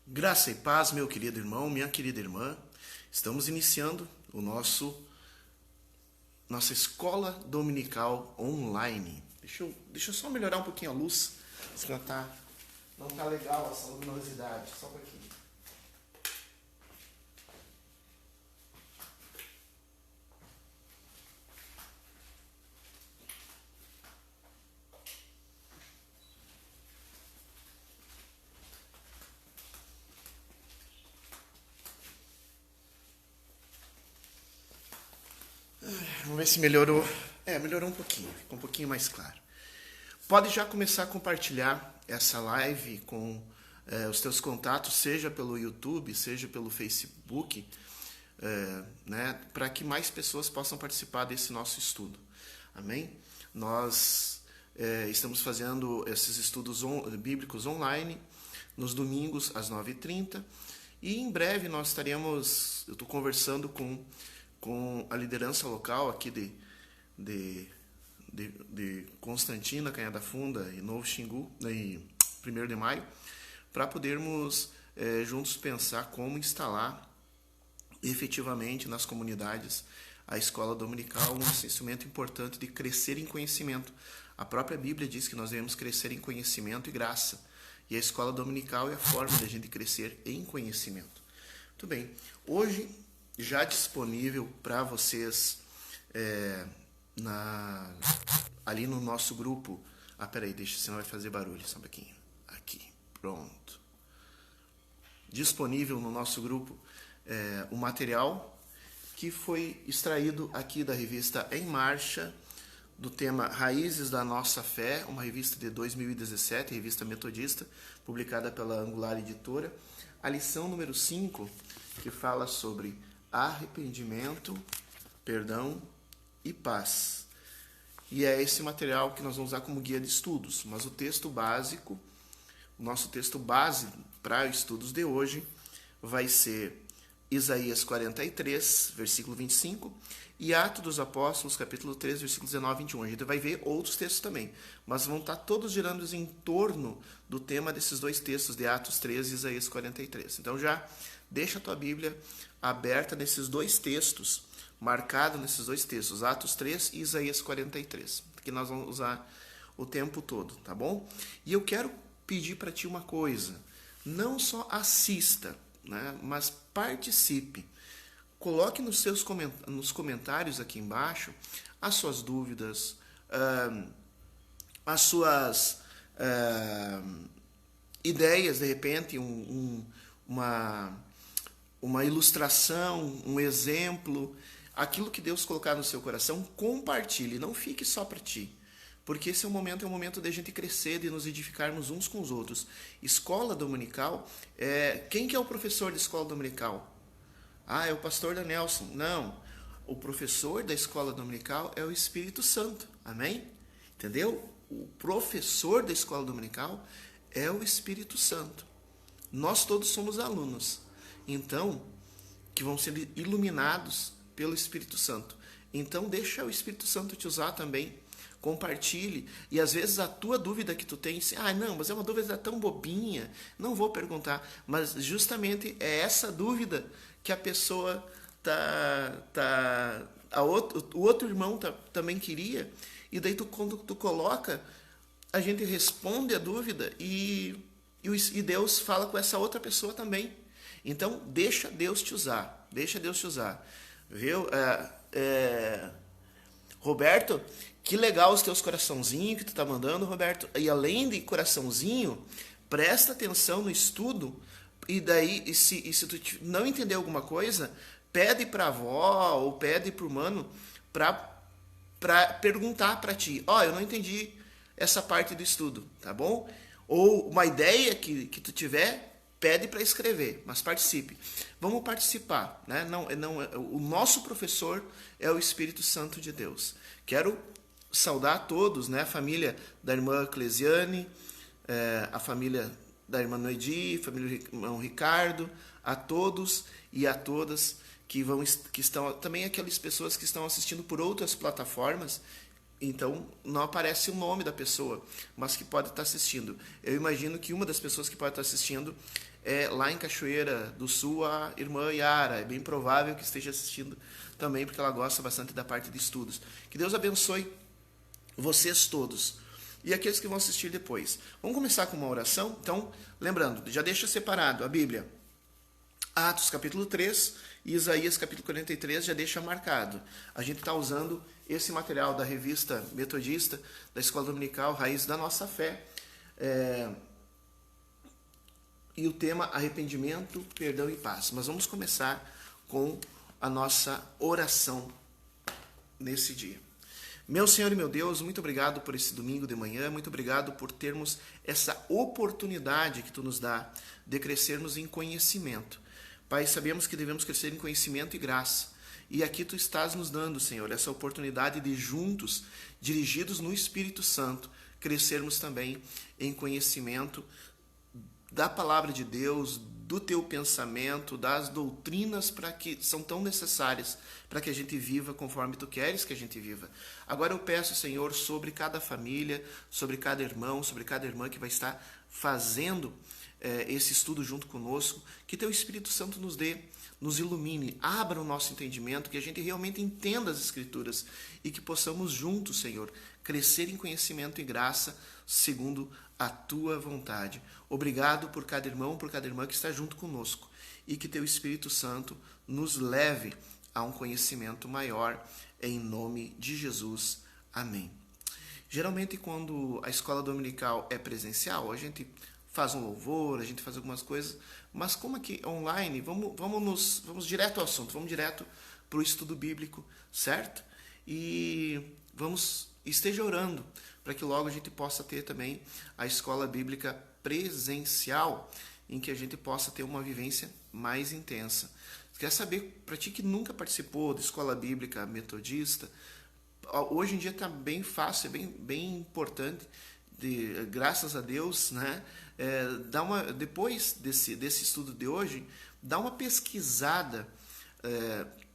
Graça e paz, meu querido irmão, minha querida irmã. Estamos iniciando nossa escola dominical online. Deixa eu só melhorar um pouquinho a luz, porque não tá legal essa luminosidade. Só um pouquinho. Vamos ver se melhorou. Melhorou um pouquinho, ficou um pouquinho mais claro. Pode já começar a compartilhar essa live com os teus contatos, seja pelo YouTube, seja pelo Facebook, né, para que mais pessoas possam participar desse nosso estudo. Amém? Nós estamos fazendo esses estudos bíblicos online nos domingos às 9h30 e em breve eu estou conversando com a liderança local aqui de Constantina, Canhada Funda e Novo Xingu, e 1º de Maio, para podermos juntos pensar como instalar efetivamente nas comunidades a escola dominical, um instrumento importante de crescer em conhecimento. A própria Bíblia diz que nós devemos crescer em conhecimento e graça, e a escola dominical é a forma de a gente crescer em conhecimento. Muito bem, hoje já disponível para vocês ali no nosso grupo. Peraí, senão vai fazer barulho, só um pouquinho. Aqui, pronto. Disponível no nosso grupo o material que foi extraído aqui da revista Em Marcha, do tema Raízes da Nossa Fé, uma revista de 2017, revista metodista, publicada pela Angular Editora. A lição número 5, que fala sobre arrependimento, perdão e paz. E é esse material que nós vamos usar como guia de estudos. Mas o nosso texto base para os estudos de hoje vai ser Isaías 43, versículo 25, e Atos dos Apóstolos, capítulo 3, versículo 19 e 21. A gente vai ver outros textos também, mas vão estar todos girando em torno do tema desses dois textos, de Atos 3 e Isaías 43. Então já deixa a tua Bíblia aberta nesses dois textos, marcado nesses dois textos, Atos 3 e Isaías 43, que nós vamos usar o tempo todo, tá bom? E eu quero pedir para ti uma coisa: não só assista, né, mas participe. Coloque nos comentários aqui embaixo as suas dúvidas, as suas ideias, de repente, uma ilustração, um exemplo, aquilo que Deus colocar no seu coração. Compartilhe, não fique só para ti, porque esse é um momento de a gente crescer, de nos edificarmos uns com os outros. Escola dominical, quem que é o professor da escola dominical? É o pastor Danielson. Não, o professor da escola dominical é o Espírito Santo, amém? Entendeu? O professor da escola dominical é o Espírito Santo. Nós todos somos alunos, então, que vão ser iluminados pelo Espírito Santo. Então, deixa o Espírito Santo te usar também. Compartilhe. E às vezes a tua dúvida que tu tens, não, mas é uma dúvida tão bobinha, não vou perguntar. Mas justamente é essa dúvida que a pessoa o outro irmão também queria. E daí quando tu coloca, a gente responde a dúvida e Deus fala com essa outra pessoa também. Então, deixa Deus te usar. Deixa Deus te usar. Viu? Roberto, que legal os teus coraçãozinhos que tu tá mandando, Roberto. E além de coraçãozinho, presta atenção no estudo. E daí, se tu não entender alguma coisa, pede pra avó ou pede pro mano pra perguntar pra ti. Eu não entendi essa parte do estudo, tá bom? Ou uma ideia que tu tiver, pede para escrever, mas participe. Vamos participar, né? O nosso professor é o Espírito Santo de Deus. Quero saudar a todos, né? A família da irmã Clesiane, a família da irmã Noedi, a família do irmão Ricardo, a todos e a todas que estão, também aquelas pessoas que estão assistindo por outras plataformas. Então, não aparece o nome da pessoa, mas que pode estar assistindo. Eu imagino que uma das pessoas que pode estar assistindo é lá em Cachoeira do Sul a irmã Yara. É bem provável que esteja assistindo também, porque ela gosta bastante da parte de estudos. Que Deus abençoe vocês todos. E aqueles que vão assistir depois. Vamos começar com uma oração? Então, lembrando, já deixa separado a Bíblia. Atos capítulo 3 e Isaías capítulo 43 já deixa marcado. A gente está usando esse material da revista metodista, da Escola Dominical, Raiz da Nossa Fé. E o tema arrependimento, perdão e paz. Mas vamos começar com a nossa oração nesse dia. Meu Senhor e meu Deus, muito obrigado por esse domingo de manhã, muito obrigado por termos essa oportunidade que Tu nos dá de crescermos em conhecimento. Pai, sabemos que devemos crescer em conhecimento e graça. E aqui Tu estás nos dando, Senhor, essa oportunidade de juntos, dirigidos no Espírito Santo, crescermos também em conhecimento da palavra de Deus, do teu pensamento, das doutrinas para que são tão necessárias para que a gente viva conforme tu queres que a gente viva. Agora eu peço, Senhor, sobre cada família, sobre cada irmão, sobre cada irmã que vai estar fazendo esse estudo junto conosco, que teu Espírito Santo nos dê, nos ilumine, abra o nosso entendimento, que a gente realmente entenda as Escrituras e que possamos juntos, Senhor, crescer em conhecimento e graça segundo a tua vontade. Obrigado por cada irmão, por cada irmã que está junto conosco e que teu Espírito Santo nos leve a um conhecimento maior, em nome de Jesus. Amém. Geralmente, quando a escola dominical é presencial, a gente faz um louvor, a gente faz algumas coisas, mas como aqui é online, vamos direto ao assunto, vamos direto para o estudo bíblico, certo? E esteja orando para que logo a gente possa ter também a escola bíblica presencial, em que a gente possa ter uma vivência mais intensa. Quer saber, para ti que nunca participou da escola bíblica metodista, hoje em dia está bem fácil, bem importante, graças a Deus, né? Depois desse estudo de hoje, dá uma pesquisada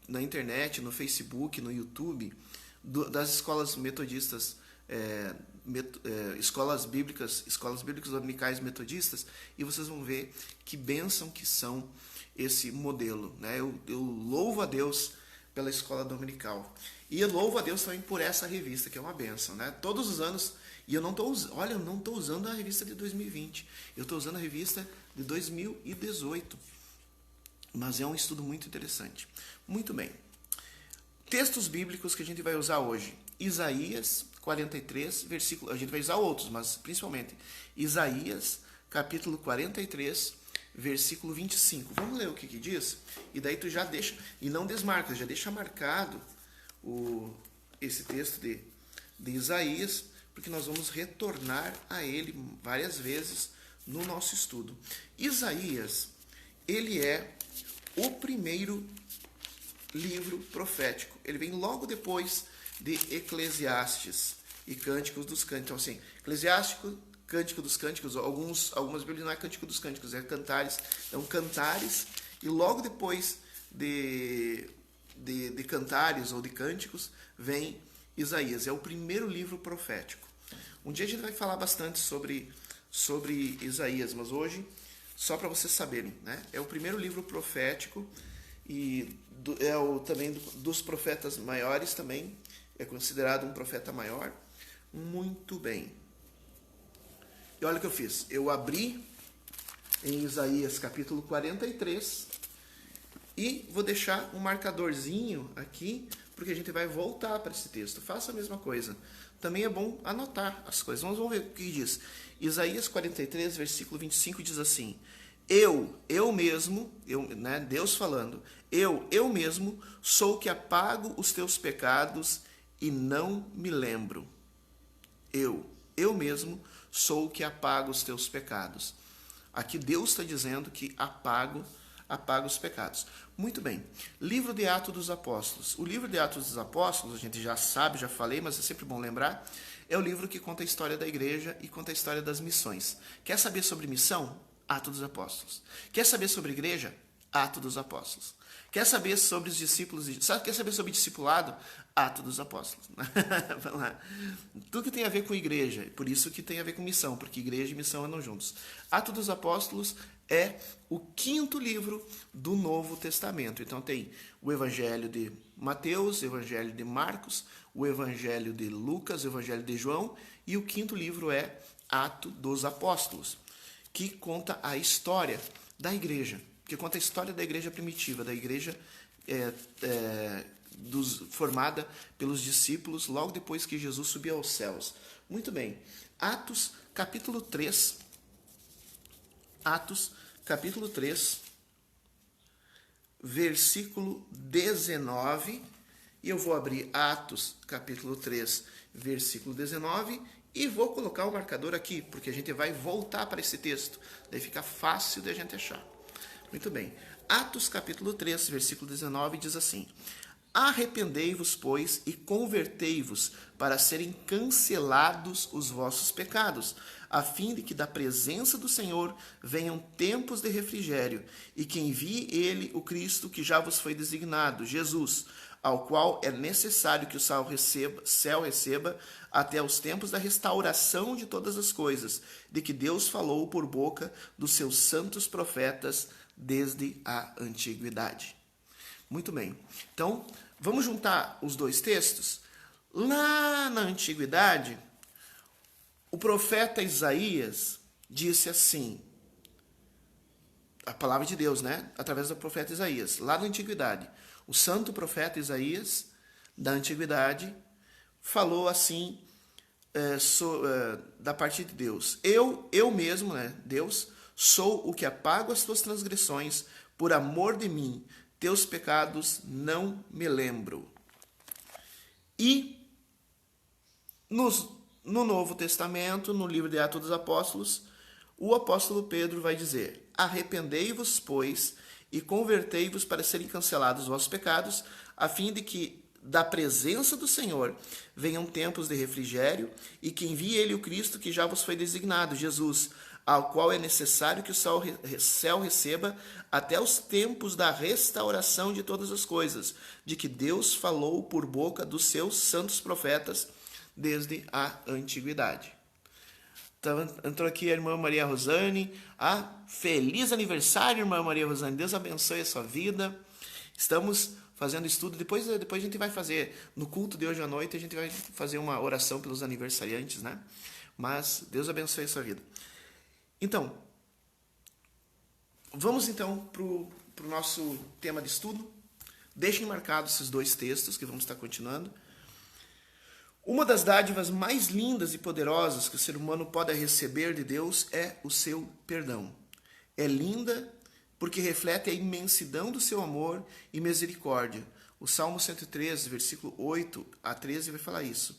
na internet, no Facebook, no YouTube, das escolas metodistas, escolas bíblicas dominicais metodistas, e vocês vão ver que bênção que são esse modelo, né? Eu louvo a Deus pela escola dominical. E eu louvo a Deus também por essa revista, que é uma bênção, né? Todos os anos, e eu não estou usando a revista de 2020, eu estou usando a revista de 2018. Mas é um estudo muito interessante. Muito bem. Textos bíblicos que a gente vai usar hoje. Isaías 43, versículo... A gente vai usar outros, mas principalmente Isaías, capítulo 43, versículo 25. Vamos ler o que diz? E daí tu já deixa... E não desmarca, já deixa marcado esse texto de Isaías, porque nós vamos retornar a ele várias vezes no nosso estudo. Isaías, ele é o primeiro livro profético. Ele vem logo depois de Eclesiastes e Cânticos dos Cânticos. Então, assim, Eclesiástico, Cântico dos Cânticos, algumas Bíblias não é Cântico dos Cânticos, é Cantares. Então, Cantares, e logo depois de Cantares ou de Cânticos, vem Isaías. É o primeiro livro profético. Um dia a gente vai falar bastante sobre Isaías, mas hoje, só para vocês saberem, né? É o primeiro livro profético e também dos profetas maiores também, é considerado um profeta maior. Muito bem. E olha o que eu fiz. Eu abri em Isaías capítulo 43 e vou deixar um marcadorzinho aqui, porque a gente vai voltar para esse texto. Faça a mesma coisa. Também é bom anotar as coisas. Vamos ver o que diz. Isaías 43, versículo 25 diz assim: Eu mesmo, né, Deus falando, eu mesmo sou o que apago os teus pecados e não me lembro. Eu mesmo sou o que apago os teus pecados. Aqui Deus está dizendo que apaga os pecados. Muito bem. Livro de Atos dos Apóstolos. O livro de Atos dos Apóstolos, a gente já sabe, já falei, mas é sempre bom lembrar, é o livro que conta a história da igreja e conta a história das missões. Quer saber sobre missão? Atos dos Apóstolos. Quer saber sobre igreja? Atos dos Apóstolos. Quer saber sobre os discípulos? Quer saber sobre discipulado? Atos dos Apóstolos. Vamos lá. Tudo que tem a ver com igreja, por isso que tem a ver com missão, porque igreja e missão andam juntos. Atos dos Apóstolos é o quinto livro do Novo Testamento. Então tem o Evangelho de Mateus, o Evangelho de Marcos, o Evangelho de Lucas, o Evangelho de João, e o quinto livro é Atos dos Apóstolos, que conta a história da igreja, que conta a história da igreja primitiva, da igreja formada pelos discípulos logo depois que Jesus subiu aos céus. Muito bem, Atos capítulo 3, versículo 19, e eu vou abrir Atos capítulo 3, versículo 19, e vou colocar o marcador aqui, porque a gente vai voltar para esse texto, daí fica fácil de a gente achar. Muito bem, Atos capítulo 3, versículo 19 diz assim: arrependei-vos, pois, e convertei-vos, para serem cancelados os vossos pecados, a fim de que da presença do Senhor venham tempos de refrigério, e que envie ele o Cristo que já vos foi designado, Jesus, ao qual é necessário que o céu receba até os tempos da restauração de todas as coisas, de que Deus falou por boca dos seus santos profetas desde a antiguidade. Muito bem. Então, vamos juntar os dois textos? Lá na antiguidade, o profeta Isaías disse assim, a palavra de Deus, né? Através do profeta Isaías, lá na antiguidade. O santo profeta Isaías, da antiguidade, falou assim, da parte de Deus. Eu mesmo, né, Deus, sou o que apago as tuas transgressões, por amor de mim, teus pecados não me lembro. E no Novo Testamento, no livro de Atos dos Apóstolos, o apóstolo Pedro vai dizer: arrependei-vos, pois, e convertei-vos para serem cancelados os vossos pecados, a fim de que da presença do Senhor venham tempos de refrigério, e que envie ele o Cristo que já vos foi designado, Jesus, ao qual é necessário que o céu receba até os tempos da restauração de todas as coisas, de que Deus falou por boca dos seus santos profetas desde a antiguidade. Então, entrou aqui a irmã Maria Rosane. Feliz aniversário, irmã Maria Rosane. Deus abençoe a sua vida. Estamos fazendo estudo. Depois a gente vai fazer, no culto de hoje à noite, a gente vai fazer uma oração pelos aniversariantes, né? Mas Deus abençoe a sua vida. Então, vamos então para o nosso tema de estudo. Deixem marcados esses dois textos que vamos estar continuando. Uma das dádivas mais lindas e poderosas que o ser humano pode receber de Deus é o seu perdão. É linda porque reflete a imensidão do seu amor e misericórdia. O Salmo 113, versículo 8 a 13 vai falar isso.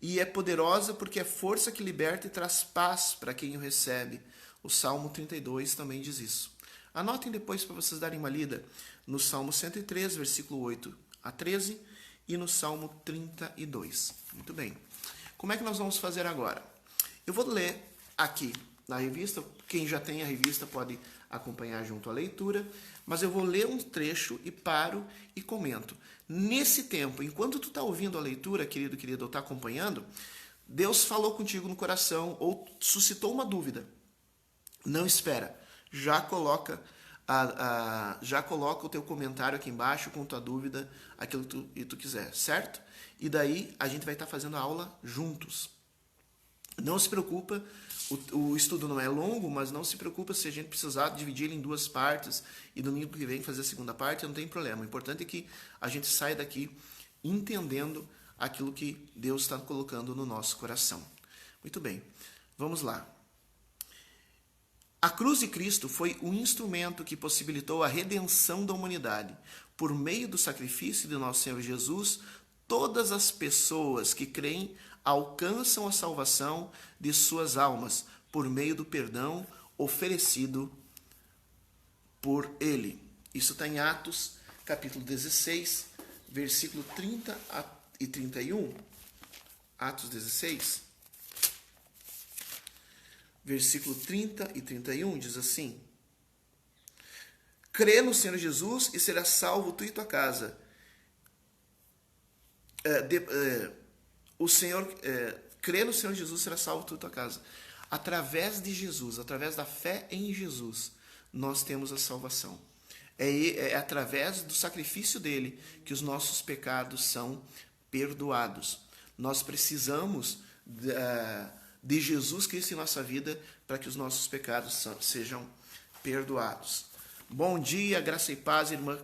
E é poderosa porque é força que liberta e traz paz para quem o recebe. O Salmo 32 também diz isso. Anotem depois para vocês darem uma lida no Salmo 103, versículo 8 a 13 e no Salmo 32. Muito bem. Como é que nós vamos fazer agora? Eu vou ler aqui na revista. Quem já tem a revista pode acompanhar junto à leitura, mas eu vou ler um trecho e paro e comento. Nesse tempo, enquanto tu está ouvindo a leitura, querido, ou está acompanhando, Deus falou contigo no coração ou suscitou uma dúvida. Não espera. Já coloca o teu comentário aqui embaixo com tua dúvida, aquilo que tu quiser, certo? E daí a gente vai estar fazendo a aula juntos. Não se preocupa, o estudo não é longo, mas não se preocupa se a gente precisar dividir ele em duas partes e domingo que vem fazer a segunda parte, não tem problema. O importante é que a gente saia daqui entendendo aquilo que Deus está colocando no nosso coração. Muito bem, vamos lá. A cruz de Cristo foi o instrumento que possibilitou a redenção da humanidade. Por meio do sacrifício de nosso Senhor Jesus, todas as pessoas que creem alcançam a salvação de suas almas por meio do perdão oferecido por Ele. Isso está em Atos, capítulo 16, versículo 30 e 31. Atos 16, versículo 30 e 31, diz assim: crê no Senhor Jesus e serás salvo tu e tua casa. Crê no Senhor Jesus e será salvo tu e tua casa. Através de Jesus, através da fé em Jesus, nós temos a salvação. É através do sacrifício dele que os nossos pecados são perdoados. Nós precisamos de Jesus Cristo em nossa vida para que os nossos pecados sejam perdoados. Bom dia, graça e paz, irmã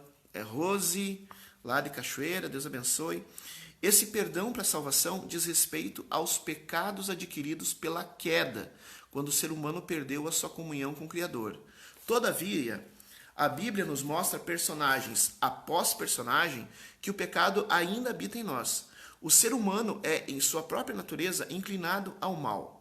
Rose, lá de Cachoeira, Deus abençoe. Esse perdão para a salvação diz respeito aos pecados adquiridos pela queda, quando o ser humano perdeu a sua comunhão com o Criador. Todavia, a Bíblia nos mostra personagens após personagem que o pecado ainda habita em nós. O ser humano é, em sua própria natureza, inclinado ao mal.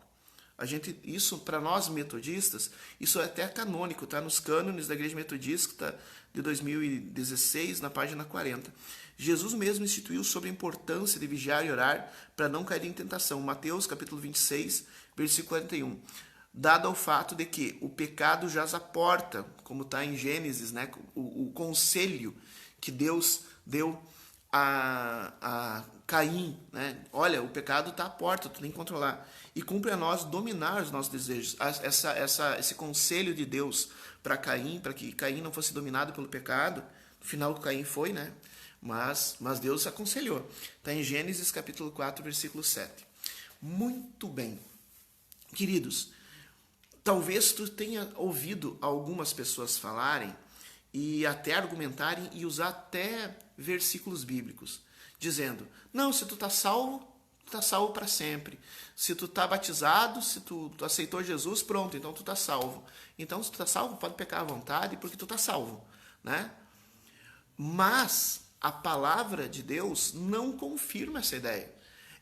Isso, para nós metodistas, isso é até canônico, está nos cânones da Igreja Metodista de 2016, na página 40. Jesus mesmo instituiu sobre a importância de vigiar e orar para não cair em tentação. Mateus, capítulo 26, versículo 41. Dado ao fato de que o pecado jaz à porta, como está em Gênesis, né? O conselho que Deus deu a Caim, né? Olha, o pecado está à porta, tu tem que controlar. E cumpre a nós dominar os nossos desejos. Esse conselho de Deus para Caim, para que Caim não fosse dominado pelo pecado, no final Caim foi, né? Mas Deus aconselhou. Está em Gênesis capítulo 4, versículo 7. Muito bem. Queridos, talvez tu tenha ouvido algumas pessoas falarem e até argumentarem e usar até versículos bíblicos, dizendo, não, se tu está salvo para sempre. Se tu está batizado, se tu aceitou Jesus, pronto, então tu está salvo. Então, se tu está salvo, pode pecar à vontade, porque tu está salvo, né? Mas a palavra de Deus não confirma essa ideia.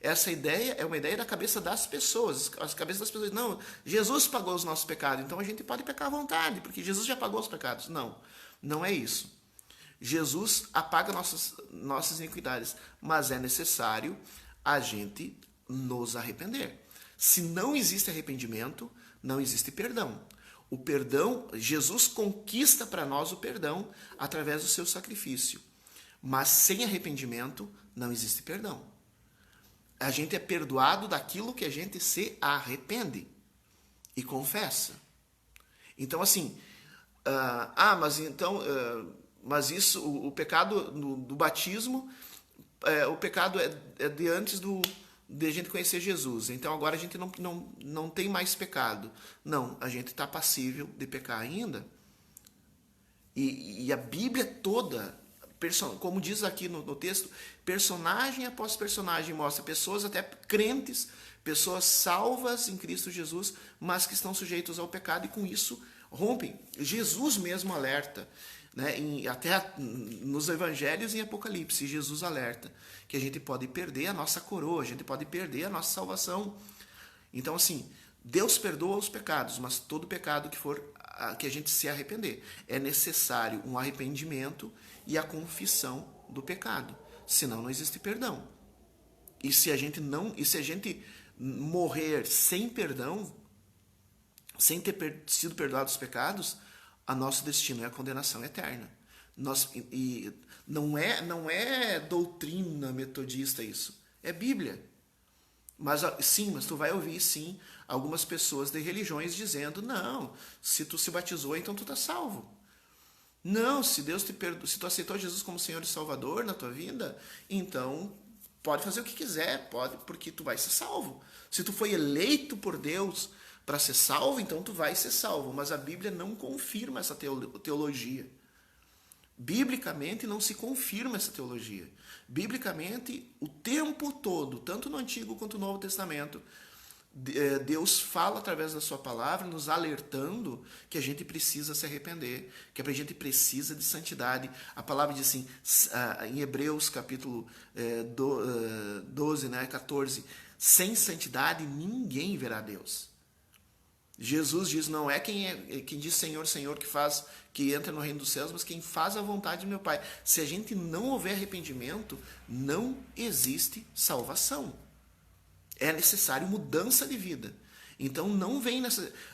Essa ideia é uma ideia da cabeça das pessoas. As cabeças das pessoas, não, Jesus pagou os nossos pecados, então a gente pode pecar à vontade, porque Jesus já pagou os pecados. Não, não é isso. Jesus apaga nossas iniquidades, mas é necessário a gente nos arrepender. Se não existe arrependimento, não existe perdão. O perdão, Jesus conquista para nós o perdão através do seu sacrifício. Mas sem arrependimento, não existe perdão. A gente é perdoado daquilo que a gente se arrepende e confessa. Então, assim, mas isso, o pecado do batismo, o pecado é de antes de a gente conhecer Jesus. Então agora a gente não tem mais pecado. Não, a gente está passível de pecar ainda. E a Bíblia toda, como diz aqui no texto, personagem após personagem mostra pessoas até crentes, pessoas salvas em Cristo Jesus, mas que estão sujeitos ao pecado e com isso rompem. Jesus mesmo alerta, né? Até nos evangelhos e em Apocalipse, Jesus alerta que a gente pode perder a nossa coroa, a gente pode perder a nossa salvação. Então, assim, Deus perdoa os pecados, mas todo pecado que a gente se arrepender. É necessário um arrependimento e a confissão do pecado. Senão não existe perdão. E se a gente morrer sem perdão, sem ter sido perdoado os pecados, a nosso destino é a condenação eterna. E não é doutrina metodista isso. É Bíblia. Mas tu vai ouvir, sim, algumas pessoas de religiões dizendo, não, se tu se batizou, então tu está salvo. Não, se Deus te perdoou, se tu aceitou Jesus como Senhor e Salvador na tua vida, então pode fazer o que quiser, pode, porque tu vai ser salvo. Se tu foi eleito por Deus para ser salvo, então tu vai ser salvo. Mas a Bíblia não confirma essa teologia. Biblicamente não se confirma essa teologia. Biblicamente, o tempo todo, tanto no Antigo quanto no Novo Testamento, Deus fala através da sua palavra, nos alertando que a gente precisa se arrepender, que a gente precisa de santidade. A palavra diz assim, em Hebreus capítulo 12, 14, sem santidade ninguém verá Deus. Jesus diz, não é quem diz Senhor, Senhor que entra no reino dos céus, mas quem faz a vontade de meu Pai. Se a gente não houver arrependimento, não existe salvação. É necessário mudança de vida. Então não vem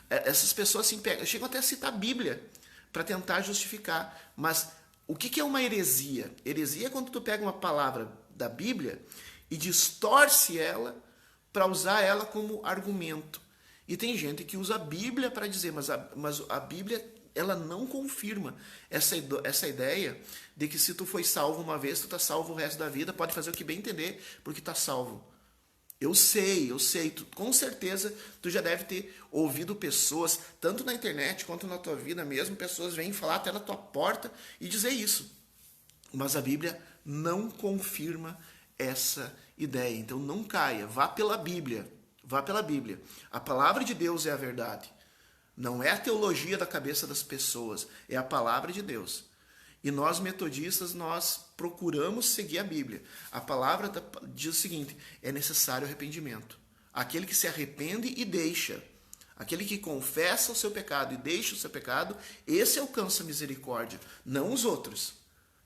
essas pessoas assim, chegam até a citar a Bíblia para tentar justificar. Mas o que é uma heresia? Heresia é quando tu pega uma palavra da Bíblia e distorce ela para usar ela como argumento. E tem gente que usa a Bíblia para dizer, mas a Bíblia ela não confirma essa ideia de que se tu foi salvo uma vez, tu tá salvo o resto da vida, pode fazer o que bem entender, porque tá salvo. Eu sei, com certeza tu já deve ter ouvido pessoas, tanto na internet quanto na tua vida mesmo, pessoas vêm falar até na tua porta e dizer isso. Mas a Bíblia não confirma essa ideia. Então não caia, vá pela Bíblia. Vá pela Bíblia. A palavra de Deus é a verdade. Não é a teologia da cabeça das pessoas, é a palavra de Deus. E nós metodistas, nós procuramos seguir a Bíblia. A palavra diz o seguinte, é necessário arrependimento. Aquele que se arrepende e deixa, aquele que confessa o seu pecado e deixa o seu pecado, esse alcança misericórdia, não os outros.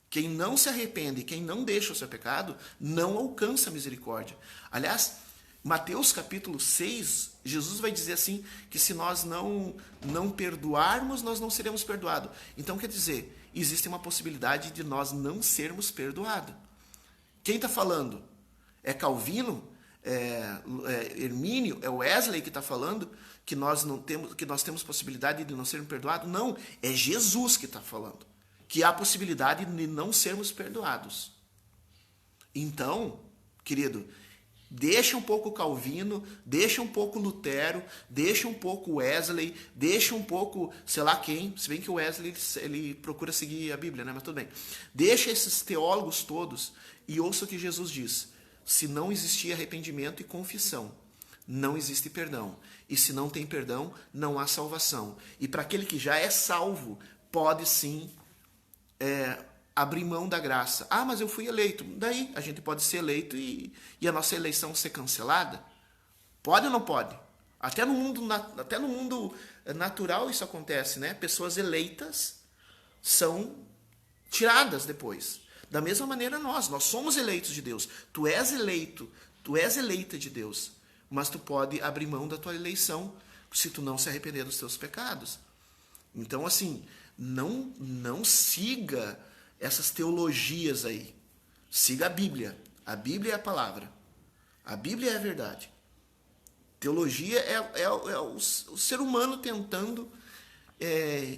Quem não se arrepende, quem não deixa o seu pecado, não alcança misericórdia. Aliás, Mateus capítulo 6, Jesus vai dizer assim, que se nós não perdoarmos, nós não seremos perdoados. Então quer dizer, existe uma possibilidade de nós não sermos perdoados. Quem está falando? É Calvino? É Hermínio? É Wesley que está falando que nós temos possibilidade de não sermos perdoados? Não, é Jesus que está falando que há possibilidade de não sermos perdoados. Então, querido, deixa um pouco Calvino, deixa um pouco Lutero, deixa um pouco Wesley, deixa um pouco, sei lá quem, se bem que o Wesley ele procura seguir a Bíblia, né? Mas tudo bem. Deixa esses teólogos todos e ouça o que Jesus diz. Se não existir arrependimento e confissão, não existe perdão. E se não tem perdão, não há salvação. E para aquele que já é salvo, pode sim abrir mão da graça. Ah, mas eu fui eleito. Daí a gente pode ser eleito e a nossa eleição ser cancelada? Pode ou não pode? Até no mundo natural isso acontece, né? Pessoas eleitas são tiradas depois. Da mesma maneira nós somos eleitos de Deus. Tu és eleito, tu és eleita de Deus. Mas tu pode abrir mão da tua eleição se tu não se arrepender dos teus pecados. Então, assim, não siga essas teologias aí. Siga a Bíblia. A Bíblia é a palavra. A Bíblia é a verdade. Teologia é o ser humano tentando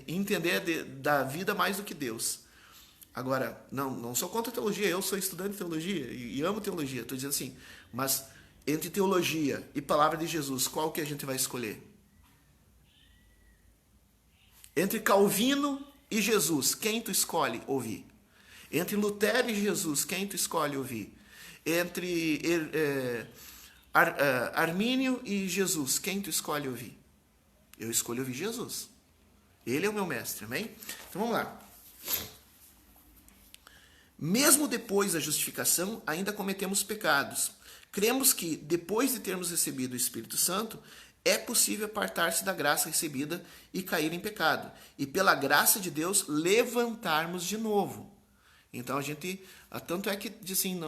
entender da vida mais do que Deus. Agora, não sou contra a teologia, eu sou estudante de teologia e amo teologia. Estou dizendo assim, mas entre teologia e palavra de Jesus, qual que a gente vai escolher? Entre Calvino e Jesus, quem tu escolhe ouvir? Entre Lutero e Jesus, quem tu escolhe ouvir? Entre Armínio e Jesus, quem tu escolhe ouvir? Eu escolho ouvir Jesus. Ele é o meu mestre, amém? Então vamos lá. Mesmo depois da justificação, ainda cometemos pecados. Cremos que, depois de termos recebido o Espírito Santo, é possível apartar-se da graça recebida e cair em pecado. E pela graça de Deus, levantarmos de novo. Então a gente, tanto é que diz assim,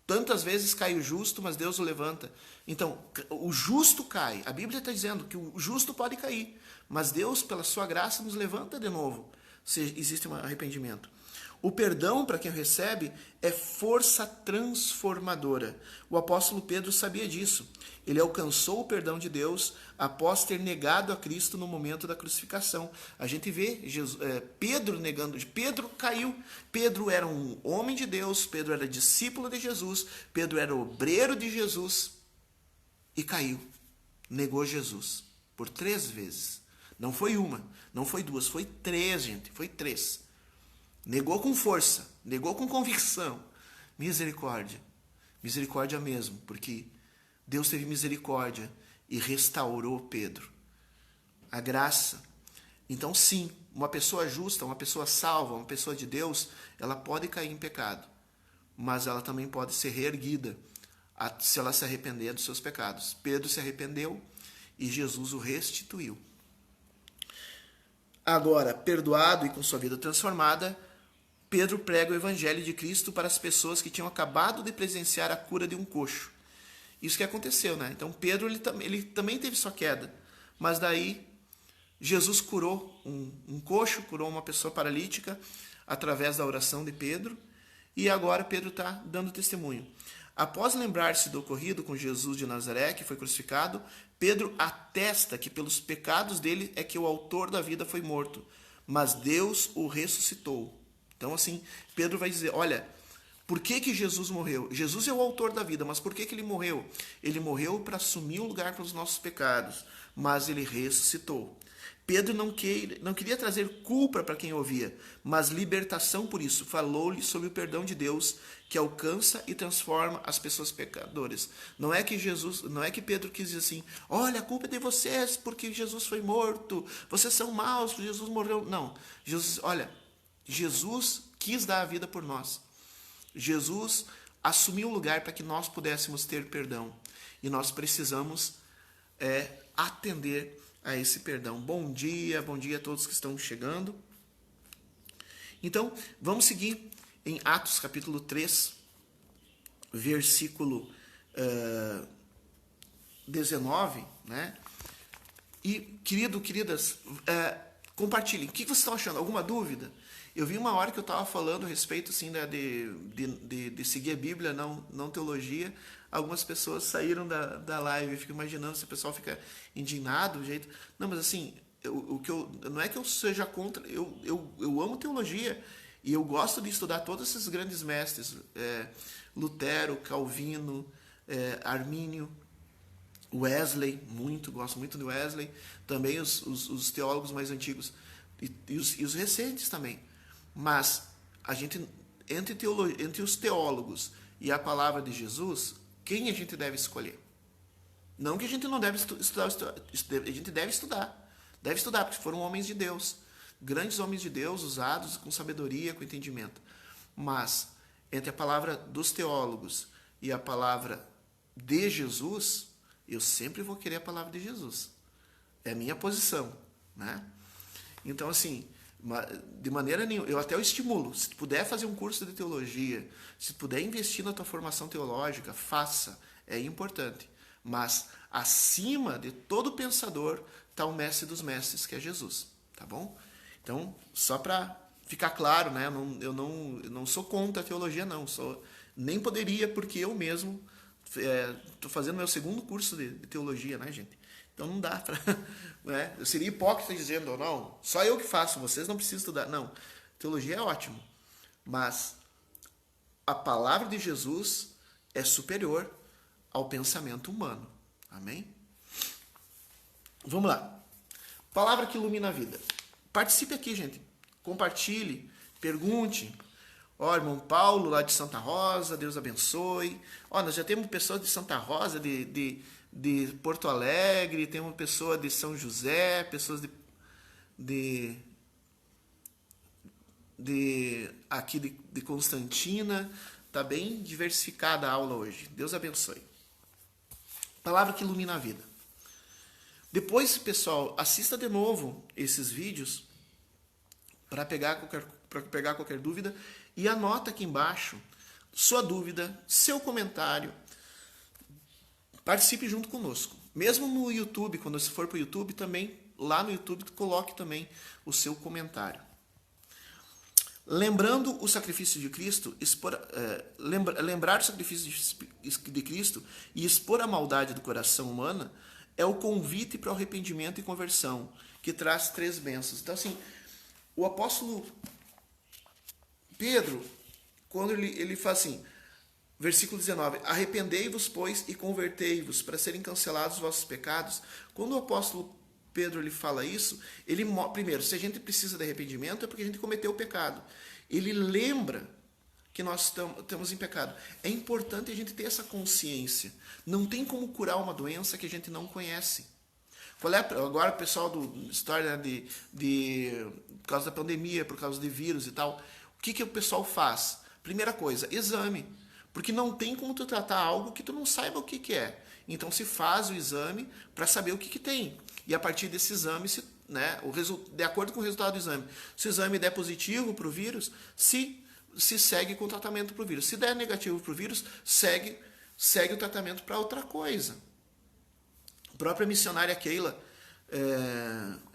tantas vezes cai o justo, mas Deus o levanta. Então, o justo cai. A Bíblia está dizendo que o justo pode cair, mas Deus, pela sua graça, nos levanta de novo, se existe um arrependimento. O perdão, para quem recebe, é força transformadora. O apóstolo Pedro sabia disso. Ele alcançou o perdão de Deus após ter negado a Cristo no momento da crucificação. A gente vê Pedro negando. Pedro caiu. Pedro era um homem de Deus. Pedro era discípulo de Jesus. Pedro era obreiro de Jesus. E caiu. Negou Jesus. Por 3 vezes. Não foi uma, não foi 2, foi 3, gente. Foi 3. Negou com força, negou com convicção. Misericórdia. Misericórdia mesmo, porque Deus teve misericórdia e restaurou Pedro. A graça. Então, sim, uma pessoa justa, uma pessoa salva, uma pessoa de Deus, ela pode cair em pecado, mas ela também pode ser reerguida se ela se arrepender dos seus pecados. Pedro se arrependeu e Jesus o restituiu. Agora, perdoado e com sua vida transformada, Pedro prega o evangelho de Cristo para as pessoas que tinham acabado de presenciar a cura de um coxo. Isso que aconteceu, né? Então Pedro ele também teve sua queda, mas daí Jesus curou um coxo, curou uma pessoa paralítica através da oração de Pedro, e agora Pedro está dando testemunho. Após lembrar-se do ocorrido com Jesus de Nazaré, que foi crucificado, Pedro atesta que pelos pecados dele é que o autor da vida foi morto, mas Deus o ressuscitou. Então, assim, Pedro vai dizer, olha, por que Jesus morreu? Jesus é o autor da vida, mas por que ele morreu? Ele morreu para assumir o lugar para os nossos pecados, mas ele ressuscitou. Pedro não queria trazer culpa para quem ouvia, mas libertação por isso. Falou-lhe sobre o perdão de Deus que alcança e transforma as pessoas pecadoras. Não é que Pedro quis dizer assim, olha, a culpa é de vocês porque Jesus foi morto, vocês são maus, Jesus morreu. Não, Jesus quis dar a vida por nós. Jesus assumiu o lugar para que nós pudéssemos ter perdão. E nós precisamos atender a esse perdão. Bom dia a todos que estão chegando. Então, vamos seguir em Atos capítulo 3, versículo 19, né? E, queridas, compartilhem. O que vocês estão achando? Alguma dúvida? Eu vi uma hora que eu estava falando a respeito assim, de seguir a Bíblia, não teologia. Algumas pessoas saíram da live. Eu fico imaginando se o pessoal fica indignado. Jeito. Não, mas assim, não é que eu seja contra. Eu amo teologia e eu gosto de estudar todos esses grandes mestres. Lutero, Calvino, Armínio, Wesley, gosto muito de Wesley. Também os teólogos mais antigos e os recentes também. Mas a gente, entre os teólogos e a palavra de Jesus, quem a gente deve escolher? Não que a gente não deve estudar, a gente deve estudar, porque foram homens de Deus, grandes homens de Deus, usados com sabedoria, com entendimento. Mas entre a palavra dos teólogos e a palavra de Jesus, eu sempre vou querer a palavra de Jesus. É a minha posição, né? Então, assim, de maneira nenhuma, eu até o estimulo, se tu puder fazer um curso de teologia, se tu puder investir na tua formação teológica, faça, é importante. Mas acima de todo pensador está o mestre dos mestres, que é Jesus, tá bom? Então, só para ficar claro, né? Eu não sou contra a teologia, não. Nem poderia, porque eu mesmo estou fazendo meu segundo curso de teologia, né, gente? Então não dá para... Né? Eu seria hipócrita dizendo, não, só eu que faço, vocês não precisam estudar. Não, teologia é ótimo, mas a palavra de Jesus é superior ao pensamento humano. Amém? Vamos lá. Palavra que ilumina a vida. Participe aqui, gente. Compartilhe, pergunte. Ó, irmão Paulo, lá de Santa Rosa, Deus abençoe. Ó, nós já temos pessoas de Santa Rosa, de Porto Alegre, tem uma pessoa de São José, pessoas aqui de Constantina. Está bem diversificada a aula hoje. Deus abençoe. Palavra que ilumina a vida. Depois, pessoal, assista de novo esses vídeos para pegar qualquer dúvida e anota aqui embaixo sua dúvida, seu comentário. Participe junto conosco. Mesmo no YouTube, quando você for para o YouTube, também, lá no YouTube, coloque também o seu comentário. Lembrando o sacrifício de Cristo, lembrar o sacrifício de Cristo e expor a maldade do coração humano é o convite para o arrependimento e conversão, que traz 3 bênçãos. Então, assim, o apóstolo Pedro, quando ele fala assim, versículo 19, arrependei-vos, pois, e convertei-vos, para serem cancelados os vossos pecados. Quando o apóstolo Pedro ele fala isso, primeiro, se a gente precisa de arrependimento, é porque a gente cometeu o pecado. Ele lembra que nós estamos em pecado. É importante a gente ter essa consciência. Não tem como curar uma doença que a gente não conhece. Agora o pessoal do história por causa da pandemia, por causa de vírus e tal, o que o pessoal faz? Primeira coisa, exame. Porque não tem como tu tratar algo que tu não saiba o que é. Então se faz o exame para saber o que tem. E a partir desse exame, de acordo com o resultado do exame, se o exame der positivo para o vírus, se segue com o tratamento para o vírus. Se der negativo para o vírus, segue o tratamento para outra coisa. A própria missionária Keila,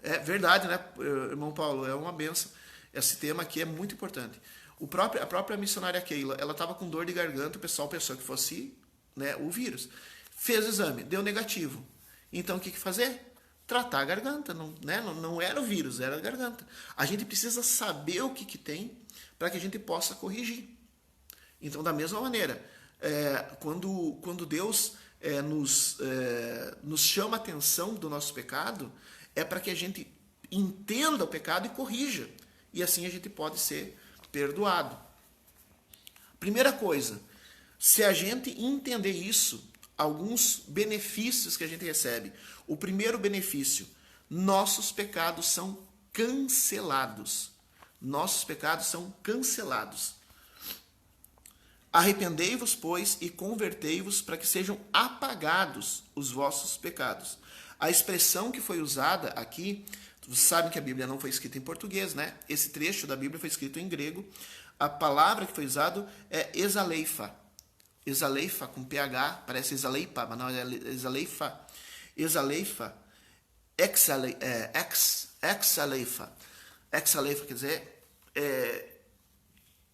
é verdade, né, irmão Paulo? É uma benção. Esse tema aqui é muito importante. A própria missionária Keila, ela estava com dor de garganta, o pessoal pensou que fosse, né, o vírus. Fez o exame, deu negativo. Então o que fazer? Tratar a garganta. Não, né? Não era o vírus, era a garganta. A gente precisa saber o que tem para que a gente possa corrigir. Então, da mesma maneira, quando Deus nos chama a atenção do nosso pecado, é para que a gente entenda o pecado e corrija. E assim a gente pode ser perdoado. Primeira coisa, se a gente entender isso, alguns benefícios que a gente recebe. O primeiro benefício, nossos pecados são cancelados. Nossos pecados são cancelados. Arrependei-vos, pois, e convertei-vos para que sejam apagados os vossos pecados. A expressão que foi usada aqui, vocês sabem que a Bíblia não foi escrita em português, né? Esse trecho da Bíblia foi escrito em grego. A palavra que foi usada é exaleifa. Exaleifa com PH, parece exaleipa, mas não é exaleifa. Exaleifa, exaleifa. Exaleifa quer dizer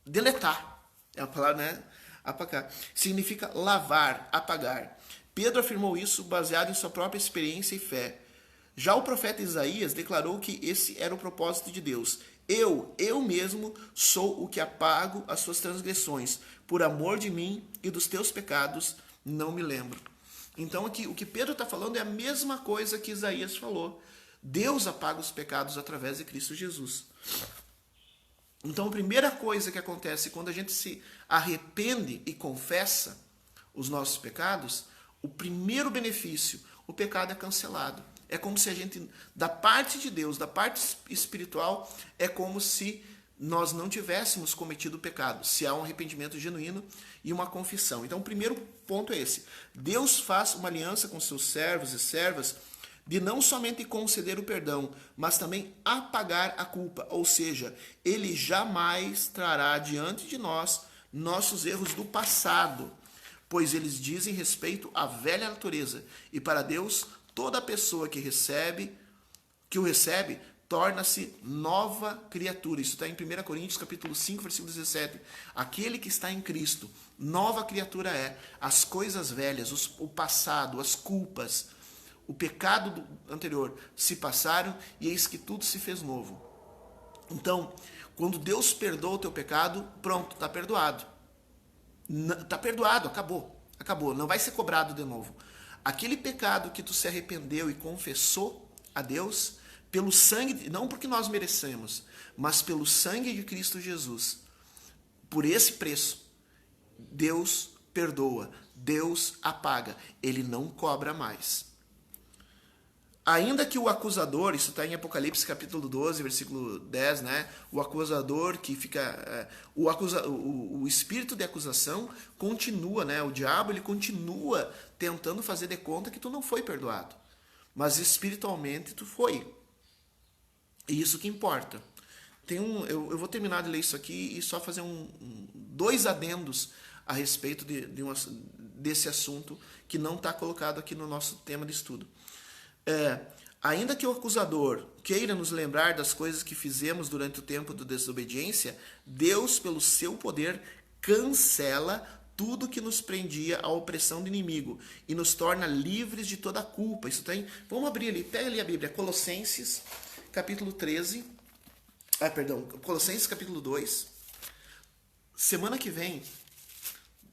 deletar. É a palavra, né? Apagar. Significa lavar, apagar. Pedro afirmou isso baseado em sua própria experiência e fé. Já o profeta Isaías declarou que esse era o propósito de Deus. Eu mesmo sou o que apago as suas transgressões. Por amor de mim e dos teus pecados, não me lembro. Então aqui o que Pedro está falando é a mesma coisa que Isaías falou. Deus apaga os pecados através de Cristo Jesus. Então a primeira coisa que acontece quando a gente se arrepende e confessa os nossos pecados, o primeiro benefício, o pecado é cancelado. É como se a gente, da parte de Deus, da parte espiritual, é como se nós não tivéssemos cometido o pecado, se há um arrependimento genuíno e uma confissão. Então o primeiro ponto é esse. Deus faz uma aliança com seus servos e servas de não somente conceder o perdão, mas também apagar a culpa. Ou seja, Ele jamais trará diante de nós nossos erros do passado, pois eles dizem respeito à velha natureza. E para Deus, toda pessoa que o recebe, torna-se nova criatura. Isso está em 1 Coríntios capítulo 5, versículo 17. Aquele que está em Cristo, nova criatura é. As coisas velhas, o passado, as culpas, o pecado anterior se passaram e eis que tudo se fez novo. Então, quando Deus perdoa o teu pecado, pronto, está perdoado. Está perdoado, acabou. Não vai ser cobrado de novo. Aquele pecado que tu se arrependeu e confessou a Deus, pelo sangue, não porque nós merecemos, mas pelo sangue de Cristo Jesus, por esse preço, Deus perdoa, Deus apaga, Ele não cobra mais. Ainda que o acusador, isso está em Apocalipse capítulo 12, versículo 10, né? O acusador que fica... O espírito de acusação continua, né? O diabo, ele continua tentando fazer de conta que tu não foi perdoado. Mas espiritualmente tu foi. E isso que importa. Eu vou terminar de ler isso aqui e só fazer dois adendos a respeito desse assunto que não está colocado aqui no nosso tema de estudo. Ainda que o acusador queira nos lembrar das coisas que fizemos durante o tempo da desobediência, Deus, pelo seu poder, cancela tudo que nos prendia à opressão do inimigo e nos torna livres de toda a culpa. Isso tem. Vamos abrir ali, pega ali a Bíblia, Colossenses, capítulo 13. Colossenses, capítulo 2. Semana que vem,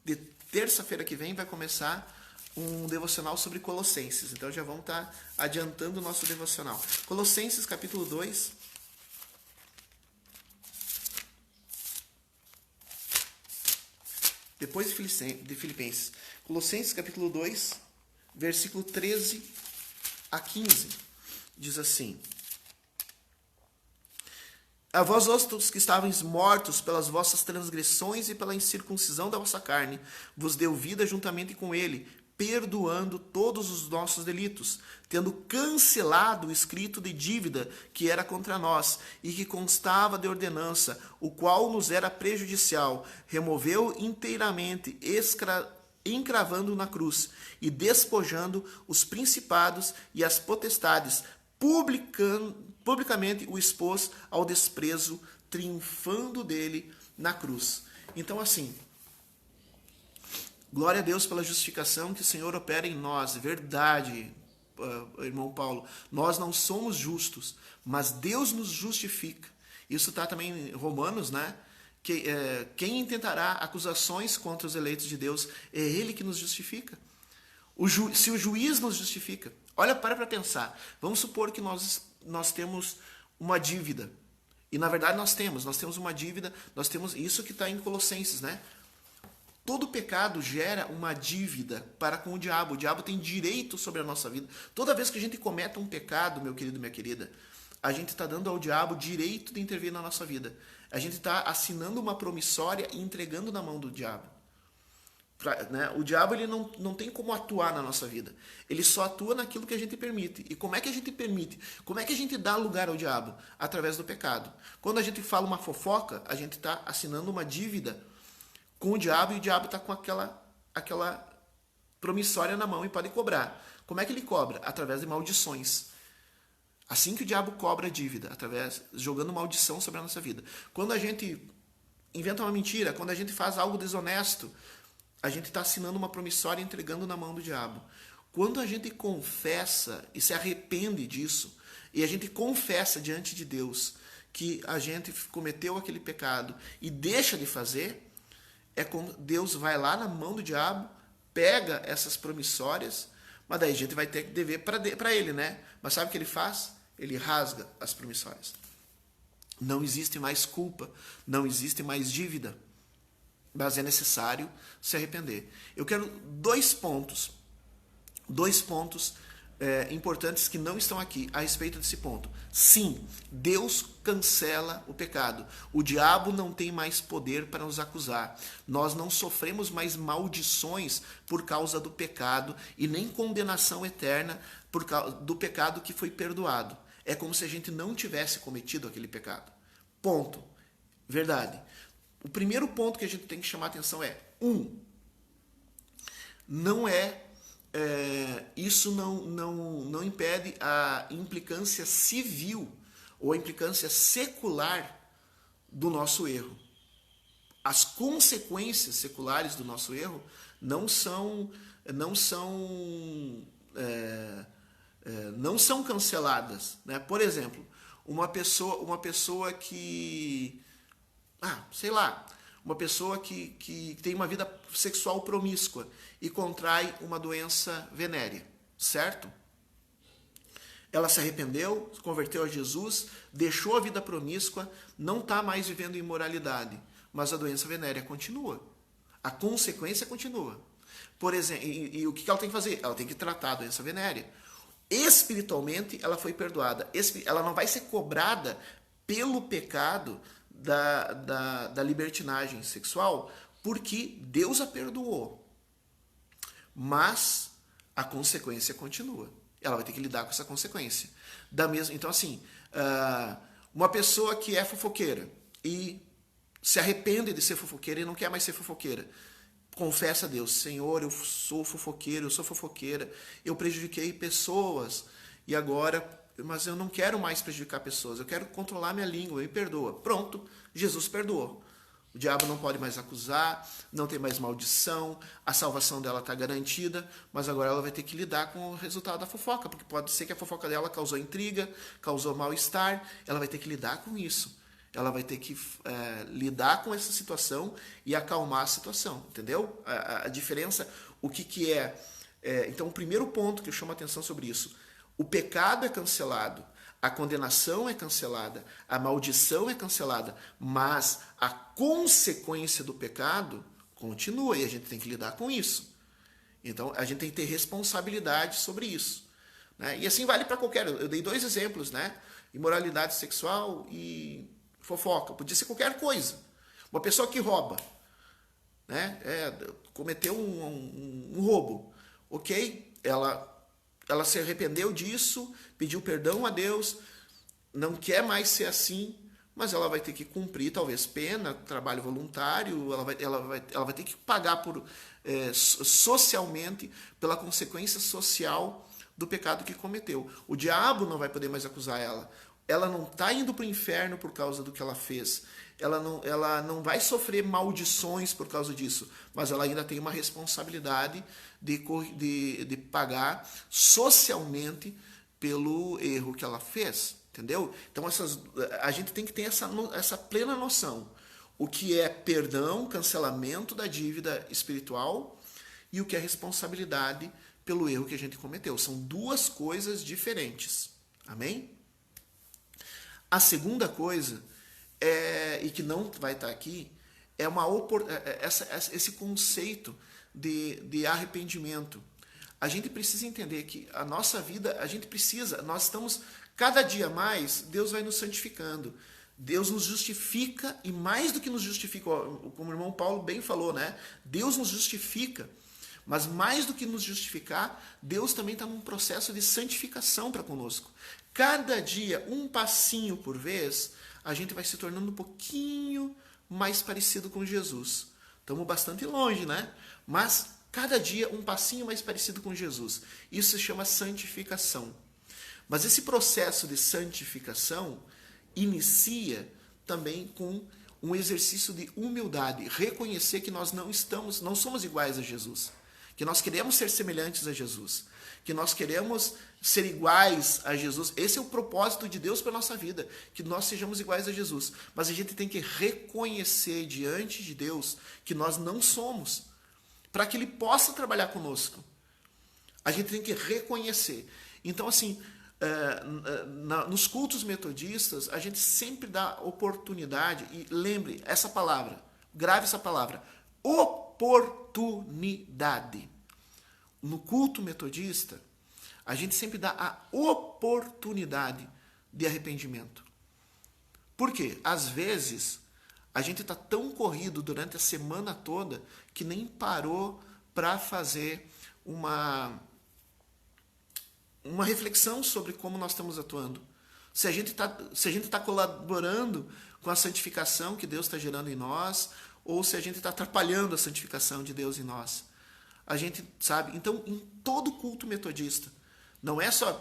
de terça-feira que vem, vai começar um devocional sobre Colossenses. Então já vamos estar adiantando o nosso devocional. Colossenses capítulo 2. Depois de Filipenses. Colossenses capítulo 2, versículo 13 a 15. Diz assim: A vós outros que estáveis mortos pelas vossas transgressões e pela incircuncisão da vossa carne, vos deu vida juntamente com ele, perdoando todos os nossos delitos, tendo cancelado o escrito de dívida que era contra nós e que constava de ordenança, o qual nos era prejudicial, removeu inteiramente, encravando na cruz e despojando os principados e as potestades, publicamente o expôs ao desprezo, triunfando dele na cruz. Então, assim, glória a Deus pela justificação que o Senhor opera em nós. Verdade, irmão Paulo. Nós não somos justos, mas Deus nos justifica. Isso está também em Romanos, né? Quem intentará acusações contra os eleitos de Deus? É Ele que nos justifica. Se o juiz nos justifica, olha, para pensar. Vamos supor que nós temos uma dívida. E na verdade nós temos uma dívida, nós temos isso que está em Colossenses, né? Todo pecado gera uma dívida para com o diabo. O diabo tem direito sobre a nossa vida. Toda vez que a gente comete um pecado, meu querido, minha querida, a gente está dando ao diabo direito de intervir na nossa vida. A gente está assinando uma promissória e entregando na mão do diabo. Né? O diabo ele não tem como atuar na nossa vida. Ele só atua naquilo que a gente permite. E como é que a gente permite? Como é que a gente dá lugar ao diabo? Através do pecado. Quando a gente fala uma fofoca, a gente está assinando uma dívida com o diabo e o diabo está com aquela promissória na mão e pode cobrar. Como é que ele cobra? Através de maldições. Assim que o diabo cobra a dívida, jogando maldição sobre a nossa vida. Quando a gente inventa uma mentira, quando a gente faz algo desonesto, a gente está assinando uma promissória e entregando na mão do diabo. Quando a gente confessa e se arrepende disso, e a gente confessa diante de Deus que a gente cometeu aquele pecado e deixa de fazer, é quando Deus vai lá na mão do diabo, pega essas promissórias, mas daí a gente vai ter que dever para ele, né? Mas sabe o que ele faz? Ele rasga as promissórias. Não existe mais culpa, não existe mais dívida, mas é necessário se arrepender. Eu quero dois pontos importantes que não estão aqui a respeito desse ponto. Sim, Deus cancela o pecado. O diabo não tem mais poder para nos acusar. Nós não sofremos mais maldições por causa do pecado e nem condenação eterna por causa do pecado que foi perdoado. É como se a gente não tivesse cometido aquele pecado. Ponto. Verdade. O primeiro ponto que a gente tem que chamar a atenção é: isso não impede a implicância civil ou a implicância secular do nosso erro. As consequências seculares do nosso erro não são canceladas, né? Por exemplo, uma pessoa que uma pessoa que tem uma vida sexual promíscua e contrai uma doença venérea, certo? Ela se arrependeu, se converteu a Jesus, deixou a vida promíscua, não está mais vivendo imoralidade, mas a doença venérea continua. A consequência continua. Por exemplo, e o que ela tem que fazer? Ela tem que tratar a doença venérea. Espiritualmente, ela foi perdoada. Ela não vai ser cobrada pelo pecado da libertinagem sexual, porque Deus a perdoou. Mas a consequência continua. Ela vai ter que lidar com essa consequência. Então, assim, uma pessoa que é fofoqueira e se arrepende de ser fofoqueira e não quer mais ser fofoqueira, confessa a Deus: Senhor, eu sou fofoqueiro, eu sou fofoqueira, eu prejudiquei pessoas e agora... mas eu não quero mais prejudicar pessoas, eu quero controlar minha língua, me perdoa. Pronto, Jesus perdoou. O diabo não pode mais acusar, não tem mais maldição, a salvação dela está garantida, mas agora ela vai ter que lidar com o resultado da fofoca, porque pode ser que a fofoca dela causou intriga, causou mal-estar, ela vai ter que lidar com isso. Ela vai ter que lidar com essa situação e acalmar a situação, entendeu? A diferença, o que é... Então, o primeiro ponto que eu chamo a atenção sobre isso: o pecado é cancelado, a condenação é cancelada, a maldição é cancelada, mas a consequência do pecado continua e a gente tem que lidar com isso. Então, a gente tem que ter responsabilidade sobre isso, né? E assim vale para qualquer... Eu dei 2 exemplos, né? Imoralidade sexual e fofoca. Podia ser qualquer coisa. Uma pessoa que rouba, né? Cometeu um roubo. Ok? Ela se arrependeu disso, pediu perdão a Deus, não quer mais ser assim, mas ela vai ter que cumprir, talvez, pena, trabalho voluntário, ela vai ter que pagar socialmente pela consequência social do pecado que cometeu. O diabo não vai poder mais acusar ela. ela não está indo para o inferno por causa do que ela fez. Ela não vai sofrer maldições por causa disso, mas ela ainda tem uma responsabilidade de pagar socialmente pelo erro que ela fez, entendeu? Então a gente tem que ter essa plena noção. O que é perdão, cancelamento da dívida espiritual e o que é responsabilidade pelo erro que a gente cometeu. São duas coisas diferentes. Amém? A segunda coisa, e que não vai estar aqui, é esse conceito de arrependimento. A gente precisa entender que a nossa vida, nós estamos, cada dia mais, Deus vai nos santificando. Deus nos justifica, e mais do que nos justifica, como o irmão Paulo bem falou, né? Deus nos justifica, mas mais do que nos justificar, Deus também está num processo de santificação para conosco. Cada dia, um passinho por vez, a gente vai se tornando um pouquinho mais parecido com Jesus. Estamos bastante longe, né? Mas cada dia um passinho mais parecido com Jesus. Isso se chama santificação. Mas esse processo de santificação inicia também com um exercício de humildade, reconhecer que nós não somos iguais a Jesus, que nós queremos ser semelhantes a Jesus, que nós queremos ser iguais a Jesus. Esse é o propósito de Deus para a nossa vida, que nós sejamos iguais a Jesus. Mas a gente tem que reconhecer diante de Deus que nós não somos, para que Ele possa trabalhar conosco. A gente tem que reconhecer. Então, assim, nos cultos metodistas, a gente sempre dá oportunidade, e lembre essa palavra, grave essa palavra, oportunidade. No culto metodista, a gente sempre dá a oportunidade de arrependimento. Por quê? Às vezes, a gente está tão corrido durante a semana toda que nem parou para fazer uma reflexão sobre como nós estamos atuando. Se a gente está colaborando com a santificação que Deus está gerando em nós, ou se a gente está atrapalhando a santificação de Deus em nós. A gente sabe. Então, em todo culto metodista, não é só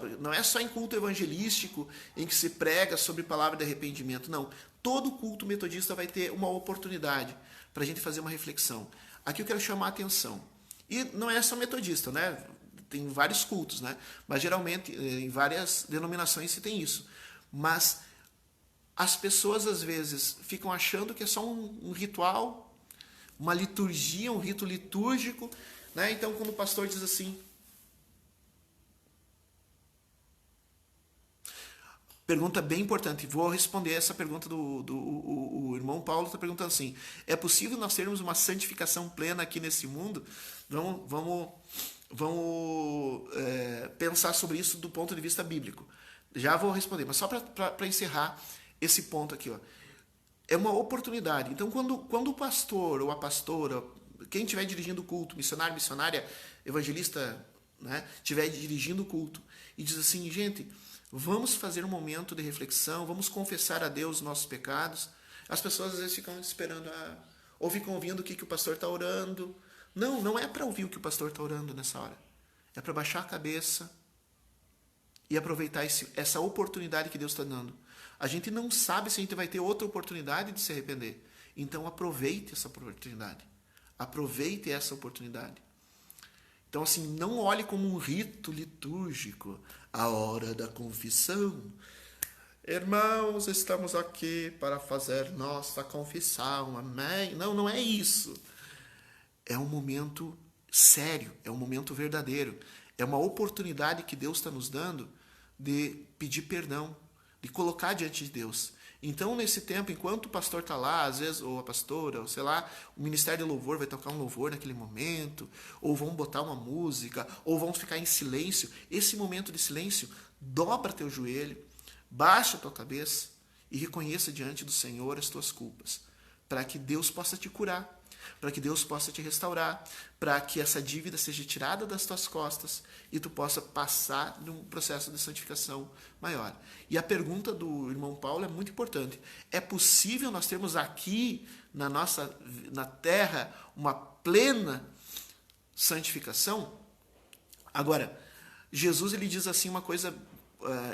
em culto evangelístico em que se prega sobre palavra de arrependimento. Não. Todo culto metodista vai ter uma oportunidade para a gente fazer uma reflexão. Aqui eu quero chamar a atenção. E não é só metodista, né? Tem vários cultos, né? Mas geralmente em várias denominações se tem isso. Mas as pessoas às vezes ficam achando que é só um ritual, uma liturgia, um rito litúrgico, né? Então quando o pastor diz assim, pergunta bem importante, vou responder essa pergunta o irmão Paulo está perguntando assim, é possível nós termos uma santificação plena aqui nesse mundo? Vamos pensar sobre isso do ponto de vista bíblico. Já vou responder, mas só para encerrar esse ponto aqui. Ó. É uma oportunidade. Então, quando o pastor ou a pastora, quem estiver dirigindo o culto, missionário, missionária, evangelista, né, estiver dirigindo o culto, e diz assim, gente, vamos fazer um momento de reflexão, vamos confessar a Deus os nossos pecados. As pessoas às vezes ficam esperando, ou ficam ouvindo o que o pastor está orando. Não é para ouvir o que o pastor está orando nessa hora. É para baixar a cabeça e aproveitar essa oportunidade que Deus está dando. A gente não sabe se a gente vai ter outra oportunidade de se arrepender. Então aproveite essa oportunidade. Aproveite essa oportunidade. Então, assim, não olhe como um rito litúrgico a hora da confissão. Irmãos, estamos aqui para fazer nossa confissão. Amém? Não é isso. É um momento sério, é um momento verdadeiro. É uma oportunidade que Deus está nos dando de pedir perdão, de colocar diante de Deus. Então, nesse tempo, enquanto o pastor está lá, às vezes, ou a pastora, ou sei lá, o ministério de louvor vai tocar um louvor naquele momento, ou vão botar uma música, ou vão ficar em silêncio. Esse momento de silêncio, dobra teu joelho, baixa a tua cabeça e reconheça diante do Senhor as tuas culpas, para que Deus possa te curar, para que Deus possa te restaurar, para que essa dívida seja tirada das tuas costas e tu possa passar num processo de santificação maior. E a pergunta do irmão Paulo é muito importante. É possível nós termos aqui na terra uma plena santificação? Agora, Jesus ele diz assim uma coisa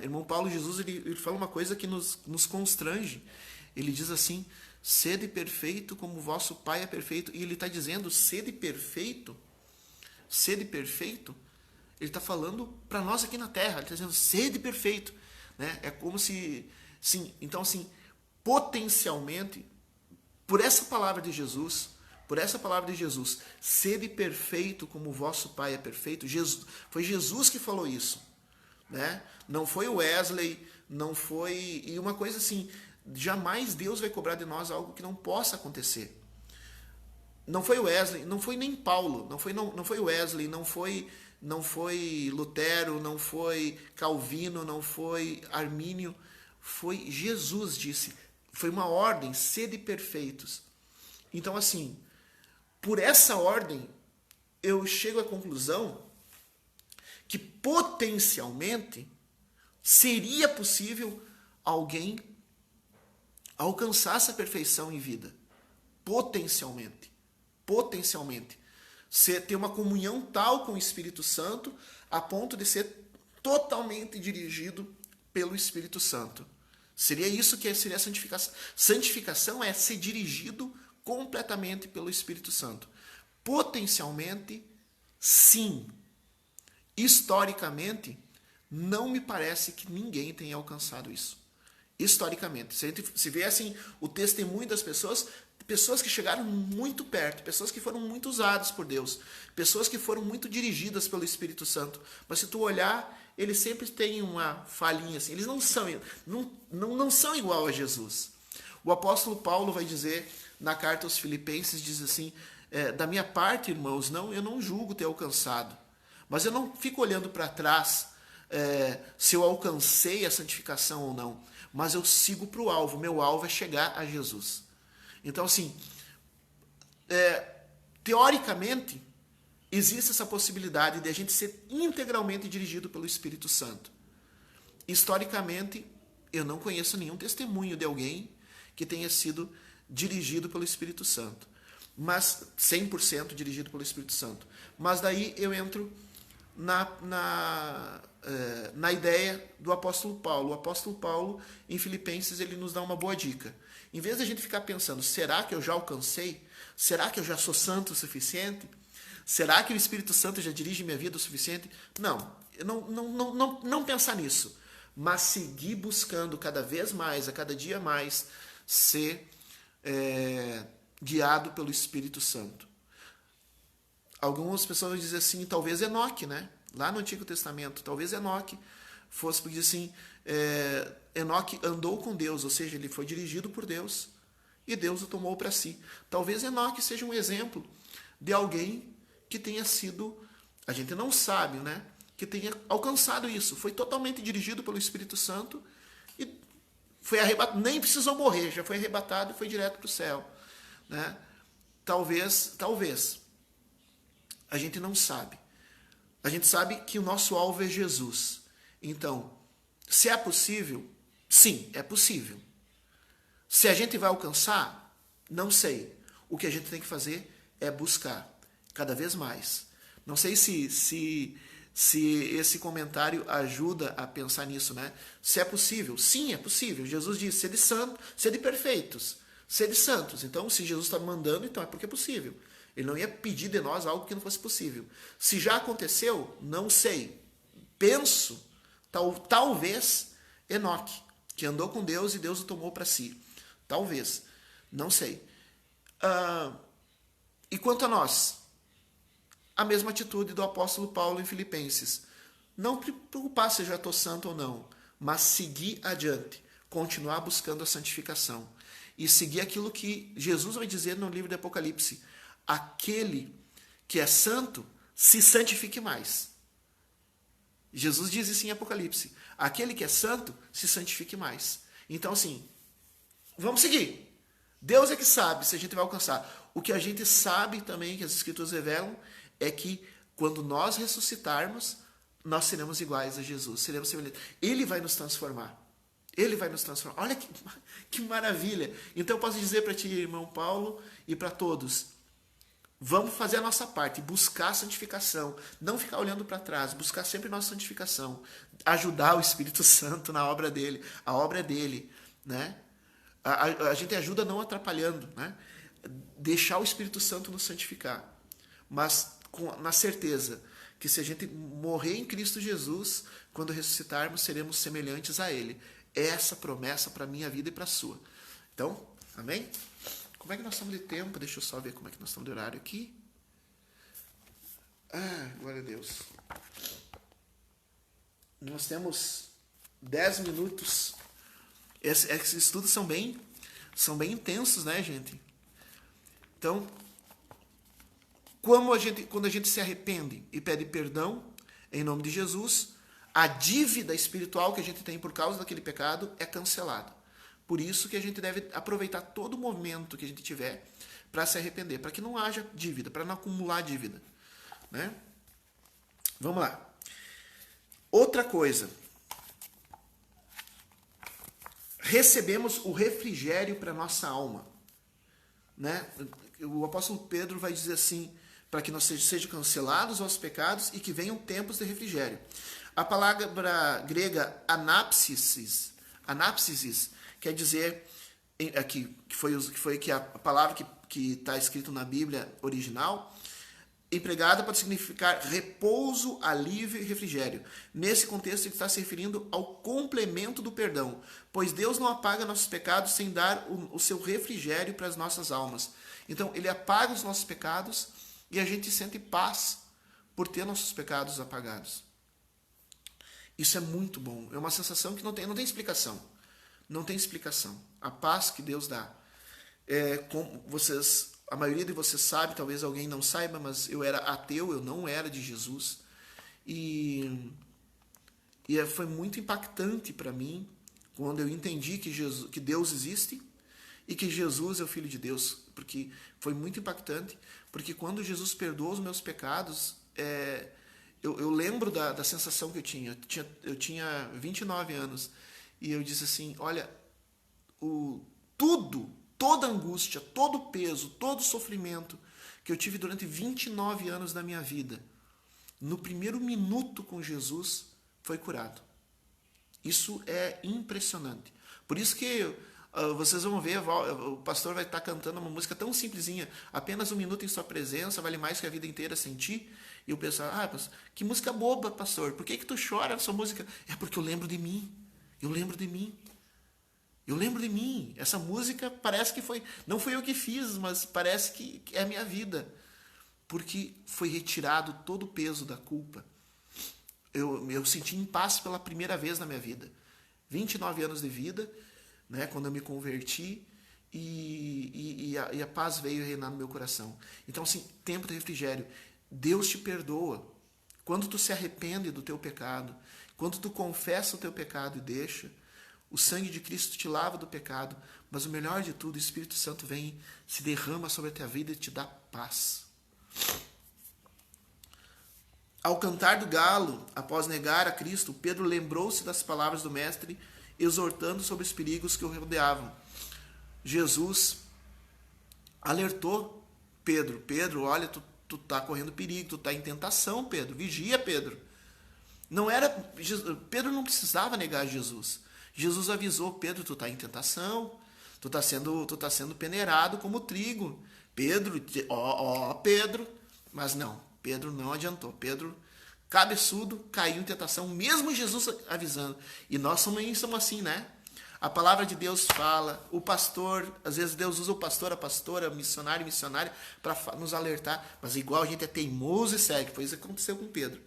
irmão Paulo Jesus, ele fala uma coisa que nos constrange. Ele diz assim, sede perfeito como o vosso Pai é perfeito. E ele está dizendo, sede perfeito, ele está falando para nós aqui na terra. Ele está dizendo, sede perfeito. Né? É como se, sim, então assim, potencialmente, por essa palavra de Jesus, sede perfeito como o vosso Pai é perfeito. Foi Jesus que falou isso. Né? Não foi o Wesley, não foi... E uma coisa assim, jamais Deus vai cobrar de nós algo que não possa acontecer. Não foi Wesley, não foi nem Paulo, não foi Wesley, não foi Lutero, não foi Calvino, não foi Armínio, foi Jesus disse. Foi uma ordem, sede perfeitos. Então assim, por essa ordem, eu chego à conclusão que potencialmente seria possível alguém alcançar essa perfeição em vida. Potencialmente. Ter uma comunhão tal com o Espírito Santo a ponto de ser totalmente dirigido pelo Espírito Santo. Seria isso que seria a santificação. Santificação é ser dirigido completamente pelo Espírito Santo. Potencialmente, sim. Historicamente, não me parece que ninguém tenha alcançado isso. Historicamente. Se a gente se vê assim, o testemunho das pessoas que chegaram muito perto, pessoas que foram muito usadas por Deus, pessoas que foram muito dirigidas pelo Espírito Santo. Mas se tu olhar, eles sempre têm uma falhinha assim. Eles não são igual a Jesus. O apóstolo Paulo vai dizer na carta aos Filipenses, diz assim, da minha parte, irmãos, eu não julgo ter alcançado. Mas eu não fico olhando para trás se eu alcancei a santificação ou não. Mas eu sigo para o alvo. Meu alvo é chegar a Jesus. Então, assim, teoricamente, existe essa possibilidade de a gente ser integralmente dirigido pelo Espírito Santo. Historicamente, eu não conheço nenhum testemunho de alguém que tenha sido dirigido pelo Espírito Santo. Mas 100% dirigido pelo Espírito Santo. Mas daí eu entro na ideia do apóstolo Paulo. O apóstolo Paulo, em Filipenses, ele nos dá uma boa dica. Em vez de a gente ficar pensando, será que eu já alcancei? Será que eu já sou santo o suficiente? Será que o Espírito Santo já dirige minha vida o suficiente? Não pensar nisso. Mas seguir buscando cada vez mais, a cada dia mais, ser guiado pelo Espírito Santo. Algumas pessoas vão dizer assim, talvez Enoque, né? Lá no Antigo Testamento, talvez Enoque fosse, porque assim, Enoque andou com Deus, ou seja, ele foi dirigido por Deus e Deus o tomou para si. Talvez Enoque seja um exemplo de alguém que tenha sido, a gente não sabe, né? Que tenha alcançado isso, foi totalmente dirigido pelo Espírito Santo e foi arrebatado, nem precisou morrer, já foi arrebatado e foi direto para o céu, né? Talvez, a gente não sabe. A gente sabe que o nosso alvo é Jesus. Então, se é possível, sim, é possível. Se a gente vai alcançar, não sei. O que a gente tem que fazer é buscar cada vez mais. Não sei se esse comentário ajuda a pensar nisso, né? Se é possível, sim, é possível. Jesus disse, sede santos, sede perfeitos, sede santos. Então, se Jesus está mandando, então é porque é possível. Ele não ia pedir de nós algo que não fosse possível. Se já aconteceu, não sei. Penso, talvez, Enoque, que andou com Deus e Deus o tomou para si. Talvez. Não sei. E quanto a nós? A mesma atitude do apóstolo Paulo em Filipenses. Não preocupar se já estou santo ou não, mas seguir adiante. Continuar buscando a santificação. E seguir aquilo que Jesus vai dizer no livro de Apocalipse. Aquele que é santo, se santifique mais. Jesus diz isso em Apocalipse. Aquele que é santo, se santifique mais. Então, assim, vamos seguir. Deus é que sabe se a gente vai alcançar. O que a gente sabe também, que as Escrituras revelam, é que quando nós ressuscitarmos, nós seremos iguais a Jesus. Seremos semelhantes. Ele vai nos transformar. Ele vai nos transformar. Olha que maravilha. Então, eu posso dizer para ti, irmão Paulo, e para todos, Vamos fazer a nossa parte, buscar a santificação, não ficar olhando para trás, buscar sempre a nossa santificação, ajudar o Espírito Santo na obra dele, a obra é dele, né? A gente ajuda não atrapalhando, né? Deixar o Espírito Santo nos santificar, mas na certeza que se a gente morrer em Cristo Jesus, quando ressuscitarmos, seremos semelhantes a Ele. É essa promessa para a minha vida e para a sua. Então, amém? Como é que nós estamos de tempo? Deixa eu só ver como é que nós estamos de horário aqui. Glória a Deus. Nós temos 10 minutos. Esses estudos são bem intensos, né, gente? Então, quando a gente se arrepende e pede perdão, em nome de Jesus, a dívida espiritual que a gente tem por causa daquele pecado é cancelada. Por isso que a gente deve aproveitar todo o momento que a gente tiver para se arrepender, para que não haja dívida, para não acumular dívida, né? Vamos lá. Outra coisa. Recebemos o refrigério para nossa alma, né? O apóstolo Pedro vai dizer assim, para que nós sejam cancelados os pecados e que venham tempos de refrigério. A palavra grega anapsis quer dizer aqui que foi a palavra que está escrito na Bíblia original, empregada para significar repouso, alívio e refrigério. Nesse contexto, ele está se referindo ao complemento do perdão, pois Deus não apaga nossos pecados sem dar o seu refrigério para as nossas almas. Então, ele apaga os nossos pecados e a gente sente paz por ter nossos pecados apagados. Isso é muito bom. É uma sensação que não tem explicação. Não tem explicação. A paz que Deus dá. Como a maioria de vocês sabe, talvez alguém não saiba, mas eu era ateu, eu não era de Jesus. E foi muito impactante para mim quando eu entendi que Deus existe e que Jesus é o Filho de Deus. Porque foi muito impactante, porque quando Jesus perdoou os meus pecados, eu lembro da sensação que eu tinha. Eu tinha 29 anos. E eu disse assim, olha, toda angústia, todo peso, todo sofrimento que eu tive durante 29 anos da minha vida, no primeiro minuto com Jesus, foi curado. Isso é impressionante. Por isso que vocês vão ver, o pastor vai estar cantando uma música tão simplesinha, apenas um minuto em sua presença, vale mais que a vida inteira sem ti. E o pessoal, que música boba, pastor, por que tu chora nessa música? É porque eu lembro de mim. Eu lembro de mim. Essa música parece que não foi eu que fiz, mas parece que é a minha vida. Porque foi retirado todo o peso da culpa. Eu senti em paz pela primeira vez na minha vida. 29 anos de vida, né, quando eu me converti, e a paz veio reinar no meu coração. Então, assim, tempo de refrigério. Deus te perdoa. Quando tu se arrepende do teu pecado, quando tu confessa o teu pecado e deixa, o sangue de Cristo te lava do pecado, mas o melhor de tudo, o Espírito Santo vem, se derrama sobre a tua vida e te dá paz. Ao cantar do galo, após negar a Cristo, Pedro lembrou-se das palavras do Mestre, exortando sobre os perigos que o rodeavam. Jesus alertou Pedro. Pedro, olha, tu tá correndo perigo, tu tá em tentação, Pedro. Vigia, Pedro. Pedro não precisava negar Jesus. Jesus avisou, Pedro, tu tá em tentação, tu tá sendo peneirado como trigo. Pedro, Pedro, mas não, Pedro não adiantou. Pedro, cabeçudo, caiu em tentação, mesmo Jesus avisando. E nós somos assim, né? A palavra de Deus fala, o pastor, às vezes Deus usa o pastor, a pastora, o missionário, para nos alertar, mas igual a gente é teimoso e segue. Foi isso que aconteceu com Pedro,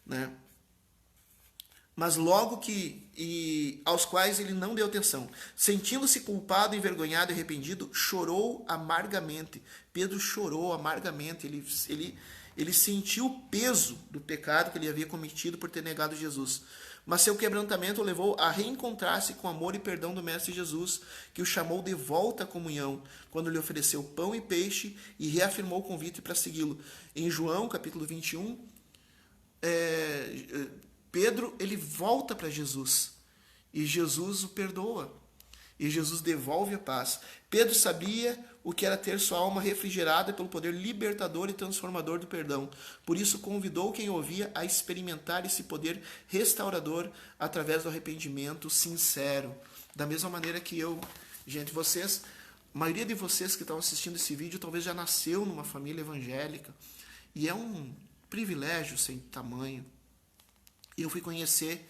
né? Mas logo aos quais ele não deu atenção. Sentindo-se culpado, envergonhado e arrependido, chorou amargamente. Pedro chorou amargamente. Ele sentiu o peso do pecado que ele havia cometido por ter negado Jesus. Mas seu quebrantamento o levou a reencontrar-se com amor e perdão do Mestre Jesus, que o chamou de volta à comunhão, quando lhe ofereceu pão e peixe e reafirmou o convite para segui-lo. Em João, capítulo 21, Pedro, ele volta para Jesus e Jesus o perdoa. e Jesus devolve a paz. Pedro sabia o que era ter sua alma refrigerada pelo poder libertador e transformador do perdão. Por isso convidou quem ouvia a experimentar esse poder restaurador através do arrependimento sincero. Da mesma maneira que eu, gente, vocês, a maioria de vocês que estão assistindo esse vídeo talvez já nasceu numa família evangélica, e é um privilégio sem tamanho. Eu fui conhecer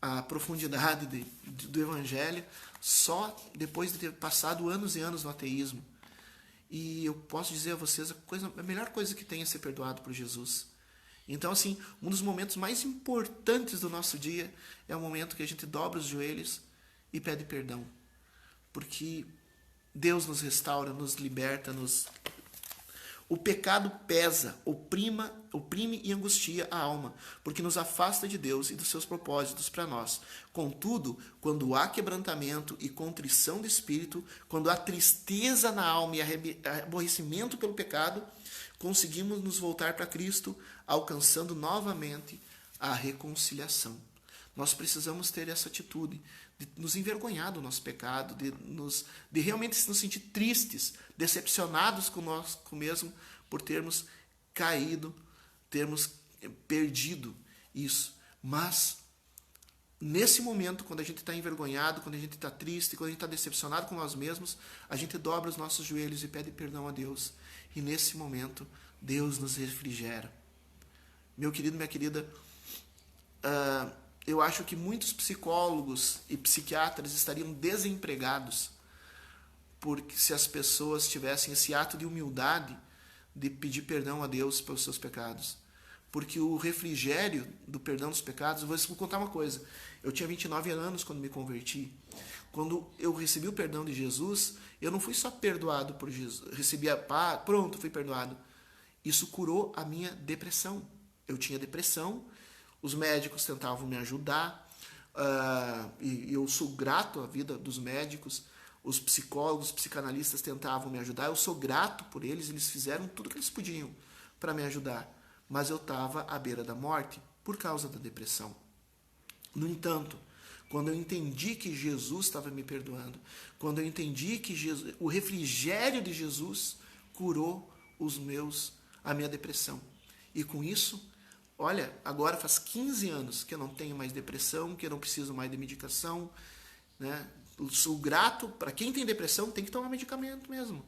a profundidade do Evangelho só depois de ter passado anos e anos no ateísmo. E eu posso dizer a vocês, a melhor coisa que tem é ser perdoado por Jesus. Então, assim, um dos momentos mais importantes do nosso dia é o momento que a gente dobra os joelhos e pede perdão. Porque Deus nos restaura, nos liberta, O pecado pesa, oprime e angustia a alma, porque nos afasta de Deus e dos seus propósitos para nós. Contudo, quando há quebrantamento e contrição de espírito, quando há tristeza na alma e aborrecimento pelo pecado, conseguimos nos voltar para Cristo, alcançando novamente a reconciliação. Nós precisamos ter essa atitude de nos envergonhar do nosso pecado, de realmente nos sentir tristes, decepcionados com nós mesmo por termos caído, termos perdido isso. Mas, nesse momento, quando a gente está envergonhado, quando a gente está triste, quando a gente está decepcionado com nós mesmos, a gente dobra os nossos joelhos e pede perdão a Deus. E nesse momento, Deus nos refrigera. Meu querido, minha querida, eu acho que muitos psicólogos e psiquiatras estariam desempregados porque se as pessoas tivessem esse ato de humildade de pedir perdão a Deus pelos seus pecados. Porque o refrigério do perdão dos pecados, eu vou contar uma coisa. Eu tinha 29 anos quando me converti. Quando eu recebi o perdão de Jesus, eu não fui só perdoado por Jesus. Recebi a paz, pronto, fui perdoado. Isso curou a minha depressão. Eu tinha depressão. Os médicos tentavam me ajudar, e eu sou grato à vida dos médicos. Os psicólogos, os psicanalistas tentavam me ajudar. Eu sou grato por eles, eles fizeram tudo o que eles podiam para me ajudar. Mas eu estava à beira da morte por causa da depressão. No entanto, quando eu entendi que Jesus estava me perdoando, quando eu entendi que o refrigério de Jesus curou a minha depressão. E com isso, olha, agora faz 15 anos que eu não tenho mais depressão, que eu não preciso mais de medicação, né? Eu sou grato, para quem tem depressão tem que tomar medicamento mesmo,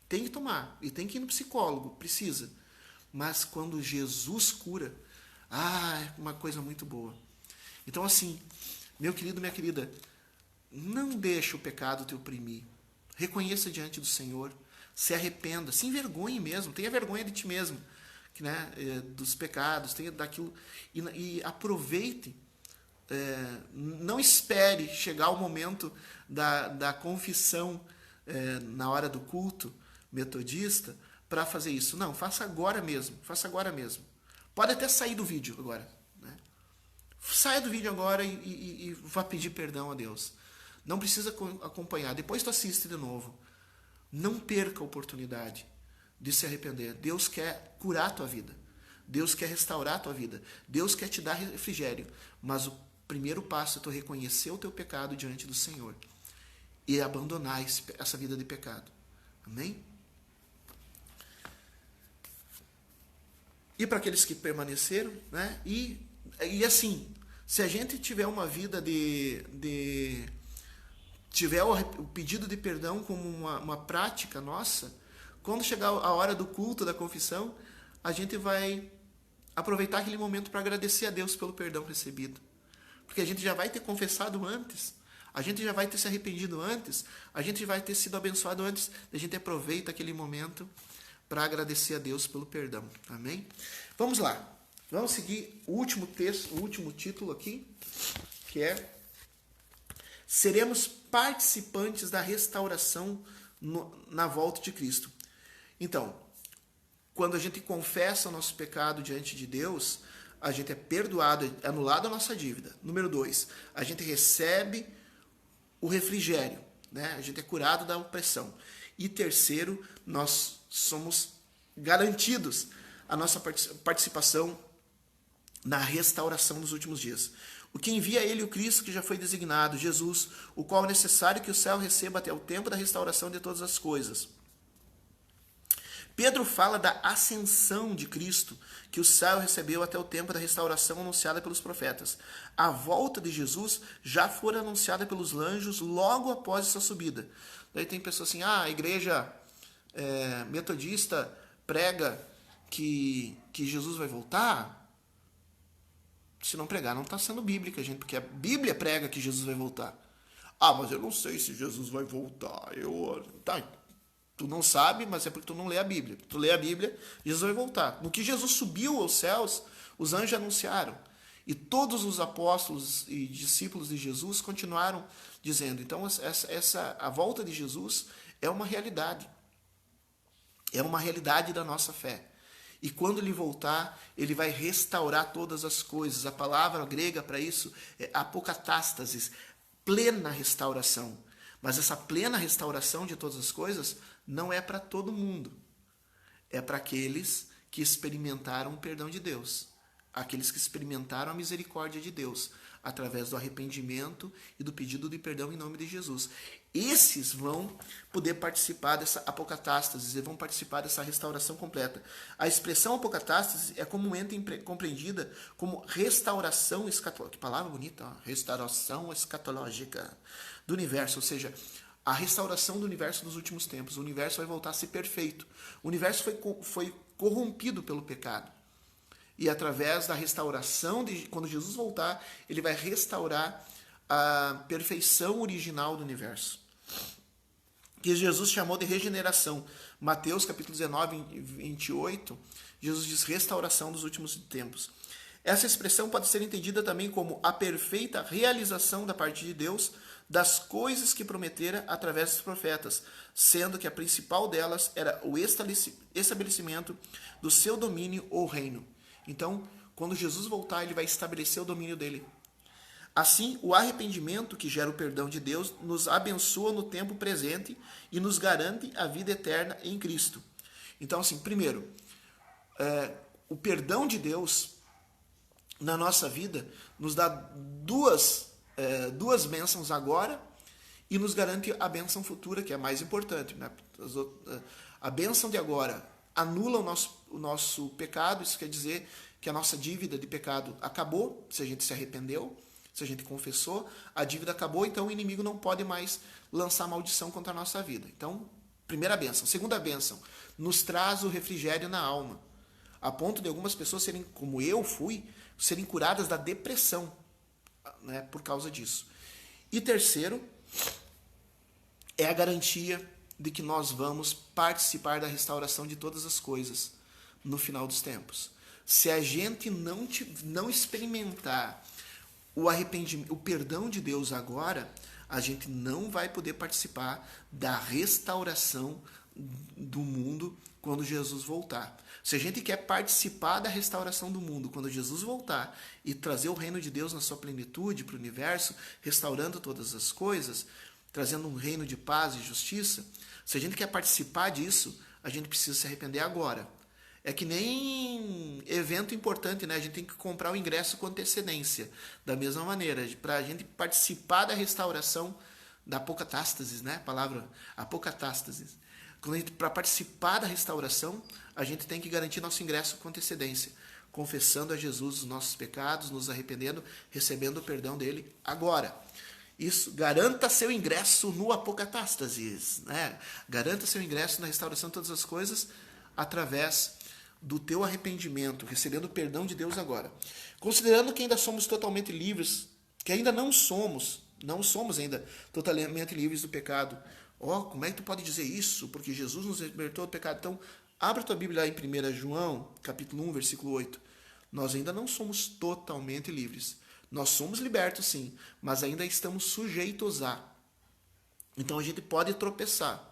tem que tomar, e tem que ir no psicólogo, precisa. Mas quando Jesus cura, é uma coisa muito boa. Então assim, meu querido, minha querida, não deixe o pecado te oprimir, reconheça diante do Senhor, se arrependa, se envergonhe mesmo, tenha vergonha de ti mesmo, né, dos pecados, tenha daquilo, e aproveite, não espere chegar o momento da confissão na hora do culto metodista para fazer isso. Não, faça agora mesmo, Pode até sair do vídeo agora, né? Saia do vídeo agora e vá pedir perdão a Deus. Não precisa acompanhar, depois tu assiste de novo. Não perca a oportunidade de se arrepender. Deus quer curar a tua vida. Deus quer restaurar a tua vida. Deus quer te dar refrigério. Mas o primeiro passo é tu reconhecer o teu pecado diante do Senhor e abandonar essa vida de pecado. Amém? E para aqueles que permaneceram, né? E assim, se a gente tiver uma vida tiver o pedido de perdão como uma prática nossa, quando chegar a hora do culto, da confissão, a gente vai aproveitar aquele momento para agradecer a Deus pelo perdão recebido. Porque a gente já vai ter confessado antes, a gente já vai ter se arrependido antes, a gente vai ter sido abençoado antes, a gente aproveita aquele momento para agradecer a Deus pelo perdão. Amém? Vamos lá. Vamos seguir o último texto, o último título aqui, que é: seremos participantes da restauração na volta de Cristo. Então, quando a gente confessa o nosso pecado diante de Deus, a gente é perdoado, é anulada a nossa dívida. Número 2, a gente recebe o refrigério, né? A gente é curado da opressão. E terceiro, nós somos garantidos a nossa participação na restauração dos últimos dias. o que envia a ele o Cristo que já foi designado, Jesus, o qual é necessário que o céu receba até o tempo da restauração de todas as coisas. Pedro fala da ascensão de Cristo, que o céu recebeu até o tempo da restauração anunciada pelos profetas. A volta de Jesus já foi anunciada pelos anjos logo após essa subida. Daí tem pessoas assim, a igreja metodista prega que Jesus vai voltar. Se não pregar, não está sendo bíblica, gente, porque a Bíblia prega que Jesus vai voltar. Ah, mas eu não sei se Jesus vai voltar. Tá, tu não sabe, mas é porque tu não lê a Bíblia. Tu lê a Bíblia, Jesus vai voltar. No que Jesus subiu aos céus, os anjos anunciaram. E todos os apóstolos e discípulos de Jesus continuaram dizendo. Então, a volta de Jesus é uma realidade. É uma realidade da nossa fé. E quando ele voltar, ele vai restaurar todas as coisas. A palavra grega para isso é apocatástasis, plena restauração. Mas essa plena restauração de todas as coisas não é para todo mundo. É para aqueles que experimentaram o perdão de Deus. Aqueles que experimentaram a misericórdia de Deus, através do arrependimento e do pedido de perdão em nome de Jesus. Esses vão poder participar dessa apocatástase, e vão participar dessa restauração completa. A expressão apocatástase é comumente compreendida como restauração escatológica. Que palavra bonita, ó. Restauração escatológica do universo, ou seja, a restauração do universo dos últimos tempos. O universo vai voltar a ser perfeito. O universo foi corrompido pelo pecado. E através da restauração, quando Jesus voltar, ele vai restaurar a perfeição original do universo. Que Jesus chamou de regeneração. Mateus capítulo 19, 28, Jesus diz restauração dos últimos tempos. Essa expressão pode ser entendida também como a perfeita realização da parte de Deus das coisas que prometera através dos profetas, sendo que a principal delas era o estabelecimento do seu domínio ou reino. Então, quando Jesus voltar, ele vai estabelecer o domínio dele. Assim, o arrependimento que gera o perdão de Deus nos abençoa no tempo presente e nos garante a vida eterna em Cristo. Então, assim, primeiro, o perdão de Deus na nossa vida nos dá duas bênçãos agora e nos garante a bênção futura, que é a mais importante. Né? A bênção de agora anula o nosso pecado, isso quer dizer que a nossa dívida de pecado acabou, se a gente se arrependeu, se a gente confessou, a dívida acabou, então o inimigo não pode mais lançar maldição contra a nossa vida. Então, primeira bênção. Segunda bênção, nos traz o refrigério na alma, a ponto de algumas pessoas serem, como eu fui, serem curadas da depressão, né, por causa disso. E terceiro, é a garantia de que nós vamos participar da restauração de todas as coisas no final dos tempos. Se a gente não experimentar o arrependimento, o perdão de Deus agora, a gente não vai poder participar da restauração do mundo quando Jesus voltar. Se a gente quer participar da restauração do mundo quando Jesus voltar e trazer o reino de Deus na sua plenitude para o universo, restaurando todas as coisas, trazendo um reino de paz e justiça, se a gente quer participar disso, a gente precisa se arrepender agora. É que nem evento importante, né? A gente tem que comprar o ingresso com antecedência. Da mesma maneira, para a gente participar da restauração da apocatástase, né? A palavra apocatástase. Para participar da restauração, a gente tem que garantir nosso ingresso com antecedência, confessando a Jesus os nossos pecados, nos arrependendo, recebendo o perdão dele agora. Isso, garanta seu ingresso no apocatástasis, né? Garanta seu ingresso na restauração de todas as coisas através do teu arrependimento, recebendo o perdão de Deus agora. Considerando que ainda somos totalmente livres, que ainda não somos ainda totalmente livres do pecado. Como é que tu pode dizer isso? Porque Jesus nos libertou do pecado. Então, abre a tua Bíblia lá em 1 João, capítulo 1, versículo 8. Nós ainda não somos totalmente livres. Nós somos libertos, sim, mas ainda estamos sujeitos a. Então, a gente pode tropeçar.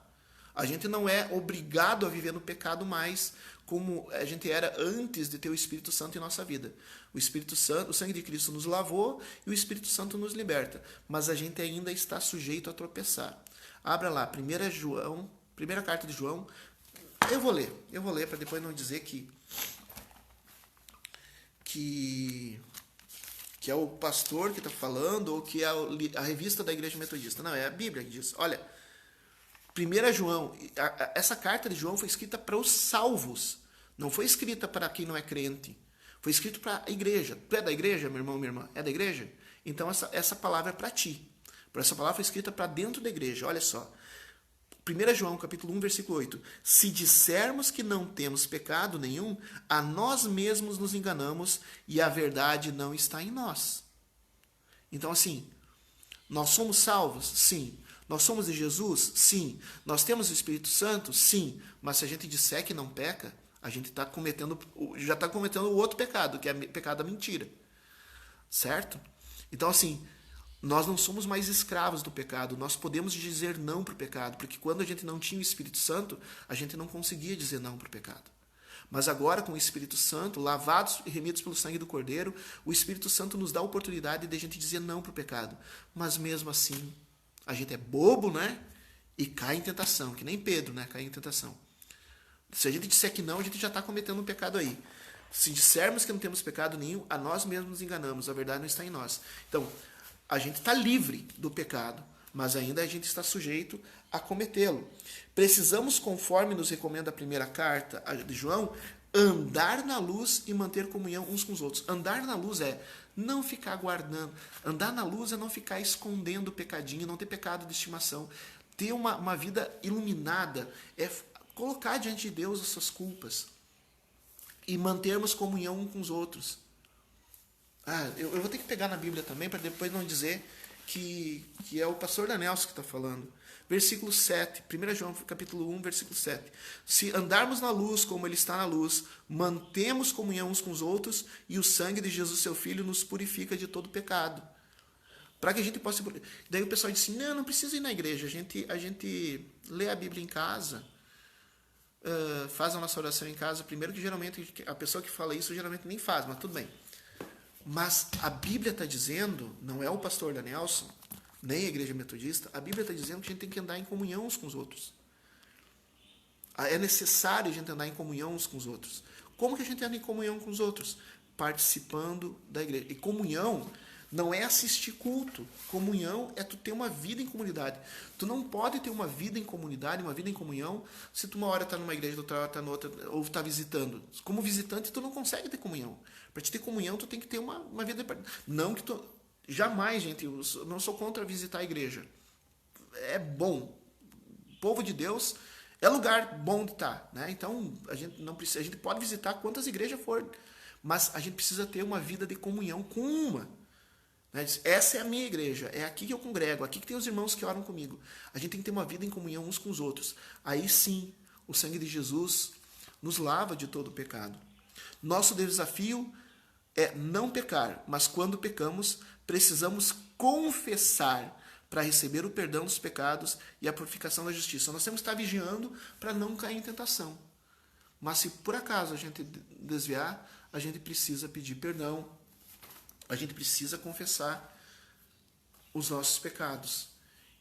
A gente não é obrigado a viver no pecado mais como a gente era antes de ter o Espírito Santo em nossa vida. O Espírito Santo, o sangue de Cristo nos lavou e o Espírito Santo nos liberta. Mas a gente ainda está sujeito a tropeçar. Abra lá, 1 João, primeira carta de João. Eu vou ler para depois não dizer que que é o pastor que está falando, ou que é a revista da Igreja Metodista. Não, é a Bíblia que diz. Olha, 1 João, essa carta de João foi escrita para os salvos, não foi escrita para quem não é crente. Foi escrito para a igreja. Tu é da igreja, meu irmão, minha irmã? É da igreja? Então essa palavra é para ti. Essa palavra foi escrita para dentro da igreja. Olha só. 1 João, capítulo 1, versículo 8. Se dissermos que não temos pecado nenhum, a nós mesmos nos enganamos e a verdade não está em nós. Então, assim, nós somos salvos? Sim. Nós somos de Jesus? Sim. Nós temos o Espírito Santo? Sim. Mas se a gente disser que não peca, a gente já está cometendo o outro pecado, que é o pecado da mentira. Certo? Então, assim, nós não somos mais escravos do pecado. Nós podemos dizer não para o pecado, porque quando a gente não tinha o Espírito Santo, a gente não conseguia dizer não para o pecado. Mas agora, com o Espírito Santo, lavados e remidos pelo sangue do Cordeiro, o Espírito Santo nos dá a oportunidade de a gente dizer não para o pecado. Mas mesmo assim, a gente é bobo, né? E cai em tentação, que nem Pedro, né? Cai em tentação. Se a gente disser que não, a gente já está cometendo um pecado aí. Se dissermos que não temos pecado nenhum, a nós mesmos nos enganamos, a verdade não está em nós. Então, a gente está livre do pecado, mas ainda a gente está sujeito a cometê-lo. Precisamos, conforme nos recomenda a primeira carta de João, andar na luz e manter comunhão uns com os outros. Andar na luz é não ficar guardando. Andar na luz é não ficar escondendo o pecadinho, não ter pecado de estimação. Ter uma vida iluminada é colocar diante de Deus as suas culpas e mantermos comunhão uns com os outros. Eu vou ter que pegar na Bíblia também para depois não dizer que é o pastor Danielson que está falando. Versículo 7, 1 João capítulo 1, versículo 7. Se andarmos na luz como ele está na luz, mantemos comunhão uns com os outros e o sangue de Jesus, seu Filho, nos purifica de todo pecado. Para que a gente possa... Daí o pessoal diz assim, não precisa ir na igreja, a gente lê a Bíblia em casa, faz a nossa oração em casa. Primeiro que geralmente a pessoa que fala isso geralmente nem faz, mas tudo bem. Mas a Bíblia está dizendo, não é o pastor Danielson, nem a Igreja Metodista, a Bíblia está dizendo que a gente tem que andar em comunhão uns com os outros. É necessário a gente andar em comunhão uns com os outros. Como que a gente anda em comunhão com os outros? Participando da igreja. E comunhão não é assistir culto. Comunhão é tu ter uma vida em comunidade. Tu não pode ter uma vida em comunidade, uma vida em comunhão, se tu uma hora está numa igreja, outra hora está noutra, ou está visitando. Como visitante, tu não consegue ter comunhão. Para te ter comunhão, tu tem que ter uma vida... Não que tu... Jamais, gente, eu não sou contra visitar a igreja. É bom. O povo de Deus é lugar bom de estar, né? Então, a gente não precisa, a gente pode visitar quantas igrejas for, mas a gente precisa ter uma vida de comunhão com uma. Né? Essa é a minha igreja, é aqui que eu congrego, aqui que tem os irmãos que oram comigo. A gente tem que ter uma vida em comunhão uns com os outros. Aí sim, o sangue de Jesus nos lava de todo o pecado. Nosso desafio é não pecar, mas quando pecamos, precisamos confessar para receber o perdão dos pecados e a purificação da justiça. Nós temos que estar vigiando para não cair em tentação. Mas se por acaso a gente desviar, a gente precisa pedir perdão, a gente precisa confessar os nossos pecados.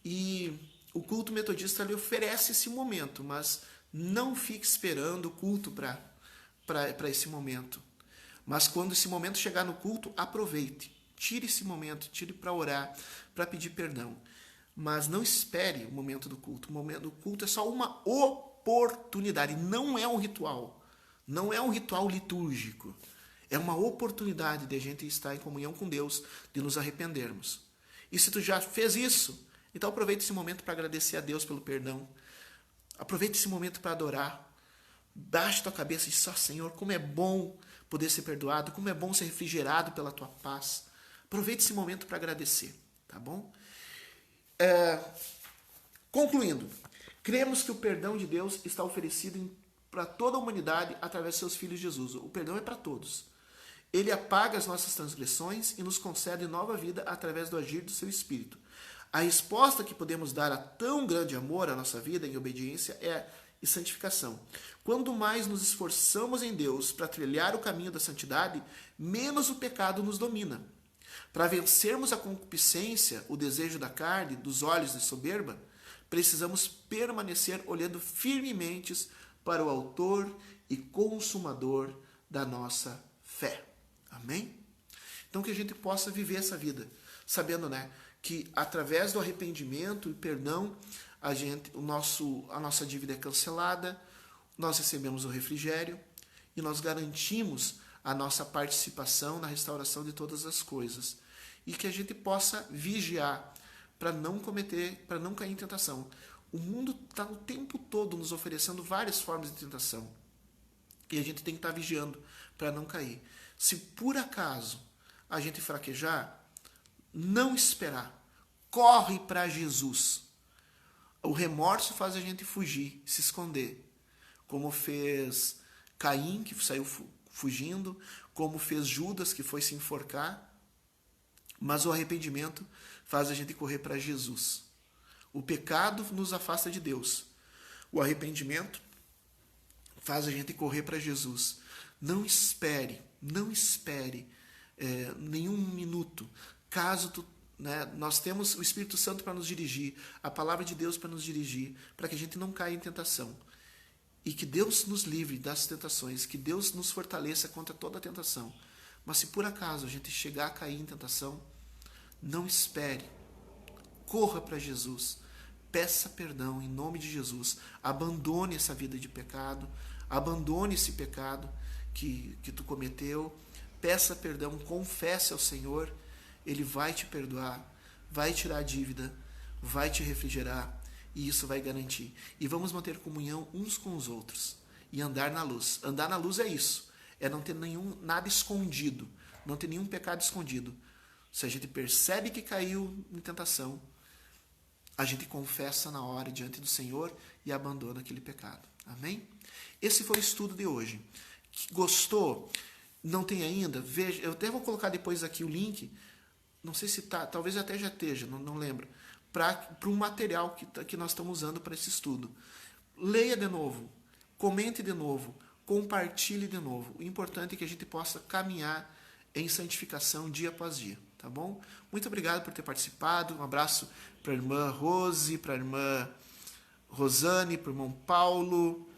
E o culto metodista ele oferece esse momento, mas não fique esperando o culto para esse momento. Mas quando esse momento chegar no culto, aproveite. Tire esse momento, tire para orar, para pedir perdão. Mas não espere o momento do culto. O momento do culto é só uma oportunidade, não é um ritual. Não é um ritual litúrgico. É uma oportunidade de a gente estar em comunhão com Deus, de nos arrependermos. E se tu já fez isso, então aproveite esse momento para agradecer a Deus pelo perdão. Aproveite esse momento para adorar. Baixe tua cabeça e diz, Senhor, como é bom poder ser perdoado, como é bom ser refrigerado pela tua paz. Aproveite esse momento para agradecer, tá bom? Concluindo, cremos que o perdão de Deus está oferecido para toda a humanidade através de seus filhos Jesus. O perdão é para todos. Ele apaga as nossas transgressões e nos concede nova vida através do agir do seu Espírito. A resposta que podemos dar a tão grande amor à nossa vida em obediência e santificação. Quanto mais nos esforçamos em Deus para trilhar o caminho da santidade, menos o pecado nos domina. Para vencermos a concupiscência, o desejo da carne, dos olhos de soberba, precisamos permanecer olhando firmemente para o autor e consumador da nossa fé. Amém? Então que a gente possa viver essa vida, sabendo, né, que através do arrependimento e perdão, a nossa dívida é cancelada, nós recebemos o refrigério e nós garantimos a nossa participação na restauração de todas as coisas. E que a gente possa vigiar para não cair em tentação. O mundo está o tempo todo nos oferecendo várias formas de tentação. E a gente tem que estar vigiando para não cair. Se por acaso a gente fraquejar, não esperar. Corre para Jesus. O remorso faz a gente fugir, se esconder. Como fez Caim, que saiu fugindo, como fez Judas, que foi se enforcar. Mas o arrependimento faz a gente correr para Jesus. O pecado nos afasta de Deus. O arrependimento faz a gente correr para Jesus. Não espere nenhum minuto. Caso nós temos o Espírito Santo para nos dirigir, a palavra de Deus para nos dirigir, para que a gente não caia em tentação. E que Deus nos livre das tentações, que Deus nos fortaleça contra toda a tentação. Mas se por acaso a gente chegar a cair em tentação, não espere. Corra para Jesus. Peça perdão em nome de Jesus. Abandone essa vida de pecado. Abandone esse pecado que tu cometeu. Peça perdão, confesse ao Senhor. Ele vai te perdoar, vai tirar a dívida, vai te refrigerar. E isso vai garantir. E vamos manter comunhão uns com os outros. E andar na luz. Andar na luz é isso. É não ter nada escondido. Não ter nenhum pecado escondido. Se a gente percebe que caiu em tentação, a gente confessa na hora diante do Senhor e abandona aquele pecado. Amém? Esse foi o estudo de hoje. Gostou? Não tem ainda? Veja, eu até vou colocar depois aqui o link. Não sei se tá, talvez até já esteja, não lembro. Para um material que nós estamos usando para esse estudo. Leia de novo, comente de novo, compartilhe de novo. O importante é que a gente possa caminhar em santificação dia após dia. Tá bom? Muito obrigado por ter participado. Um abraço para a irmã Rose, para a irmã Rosane, para o irmão Paulo,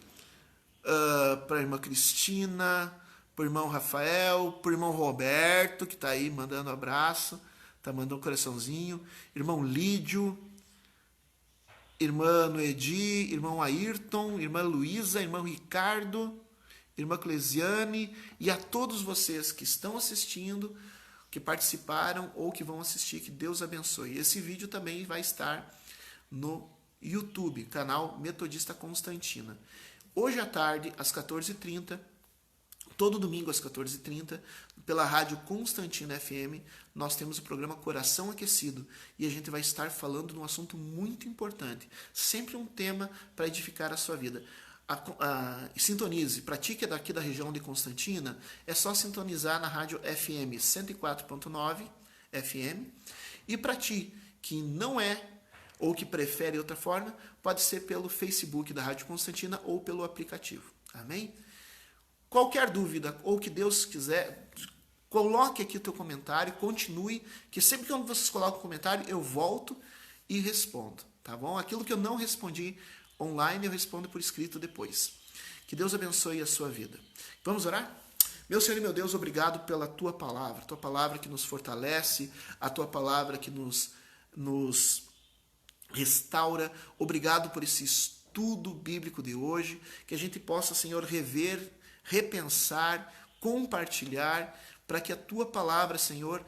para a irmã Cristina, para o irmão Rafael, para o irmão Roberto, que está aí mandando abraço, está mandando um coraçãozinho, irmão Lídio, irmã Noedi, irmão Ayrton, irmã Luísa, irmão Ricardo, irmã Clesiane e a todos vocês que estão assistindo, que participaram ou que vão assistir, que Deus abençoe. Esse vídeo também vai estar no YouTube, canal Metodista Constantina. Hoje à tarde, às 14h30, todo domingo às 14h30, pela rádio Constantina FM, nós temos o programa Coração Aquecido e a gente vai estar falando de um assunto muito importante, sempre um tema para edificar a sua vida. Sintonize, pratique daqui da região de Constantina, é só sintonizar na rádio FM 104.9 FM. E para ti que não é ou que prefere outra forma, pode ser pelo Facebook da Rádio Constantina ou pelo aplicativo. Amém? Qualquer dúvida ou que Deus quiser, coloque aqui o teu comentário, continue, que sempre que vocês colocam um comentário, eu volto e respondo, tá bom? Aquilo que eu não respondi online, eu respondo por escrito depois. Que Deus abençoe a sua vida. Vamos orar? Meu Senhor e meu Deus, obrigado pela tua palavra que nos fortalece, a tua palavra que nos restaura. Obrigado por esse estudo bíblico de hoje, que a gente possa, Senhor, rever, repensar, compartilhar, para que a tua palavra, Senhor,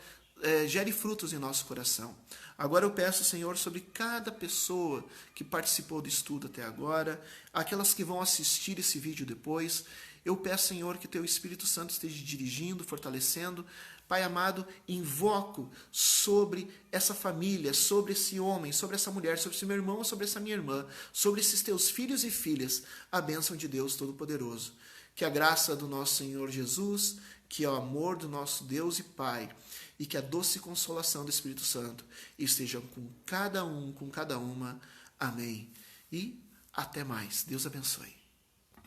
gere frutos em nosso coração. Agora eu peço, Senhor, sobre cada pessoa que participou do estudo até agora, aquelas que vão assistir esse vídeo depois, eu peço, Senhor, que teu Espírito Santo esteja dirigindo, fortalecendo. Pai amado, invoco sobre essa família, sobre esse homem, sobre essa mulher, sobre esse meu irmão, sobre essa minha irmã, sobre esses teus filhos e filhas, a bênção de Deus Todo-Poderoso. Que a graça do nosso Senhor Jesus, que é o amor do nosso Deus e Pai, e que a doce consolação do Espírito Santo estejam com cada um, com cada uma. Amém. E até mais. Deus abençoe.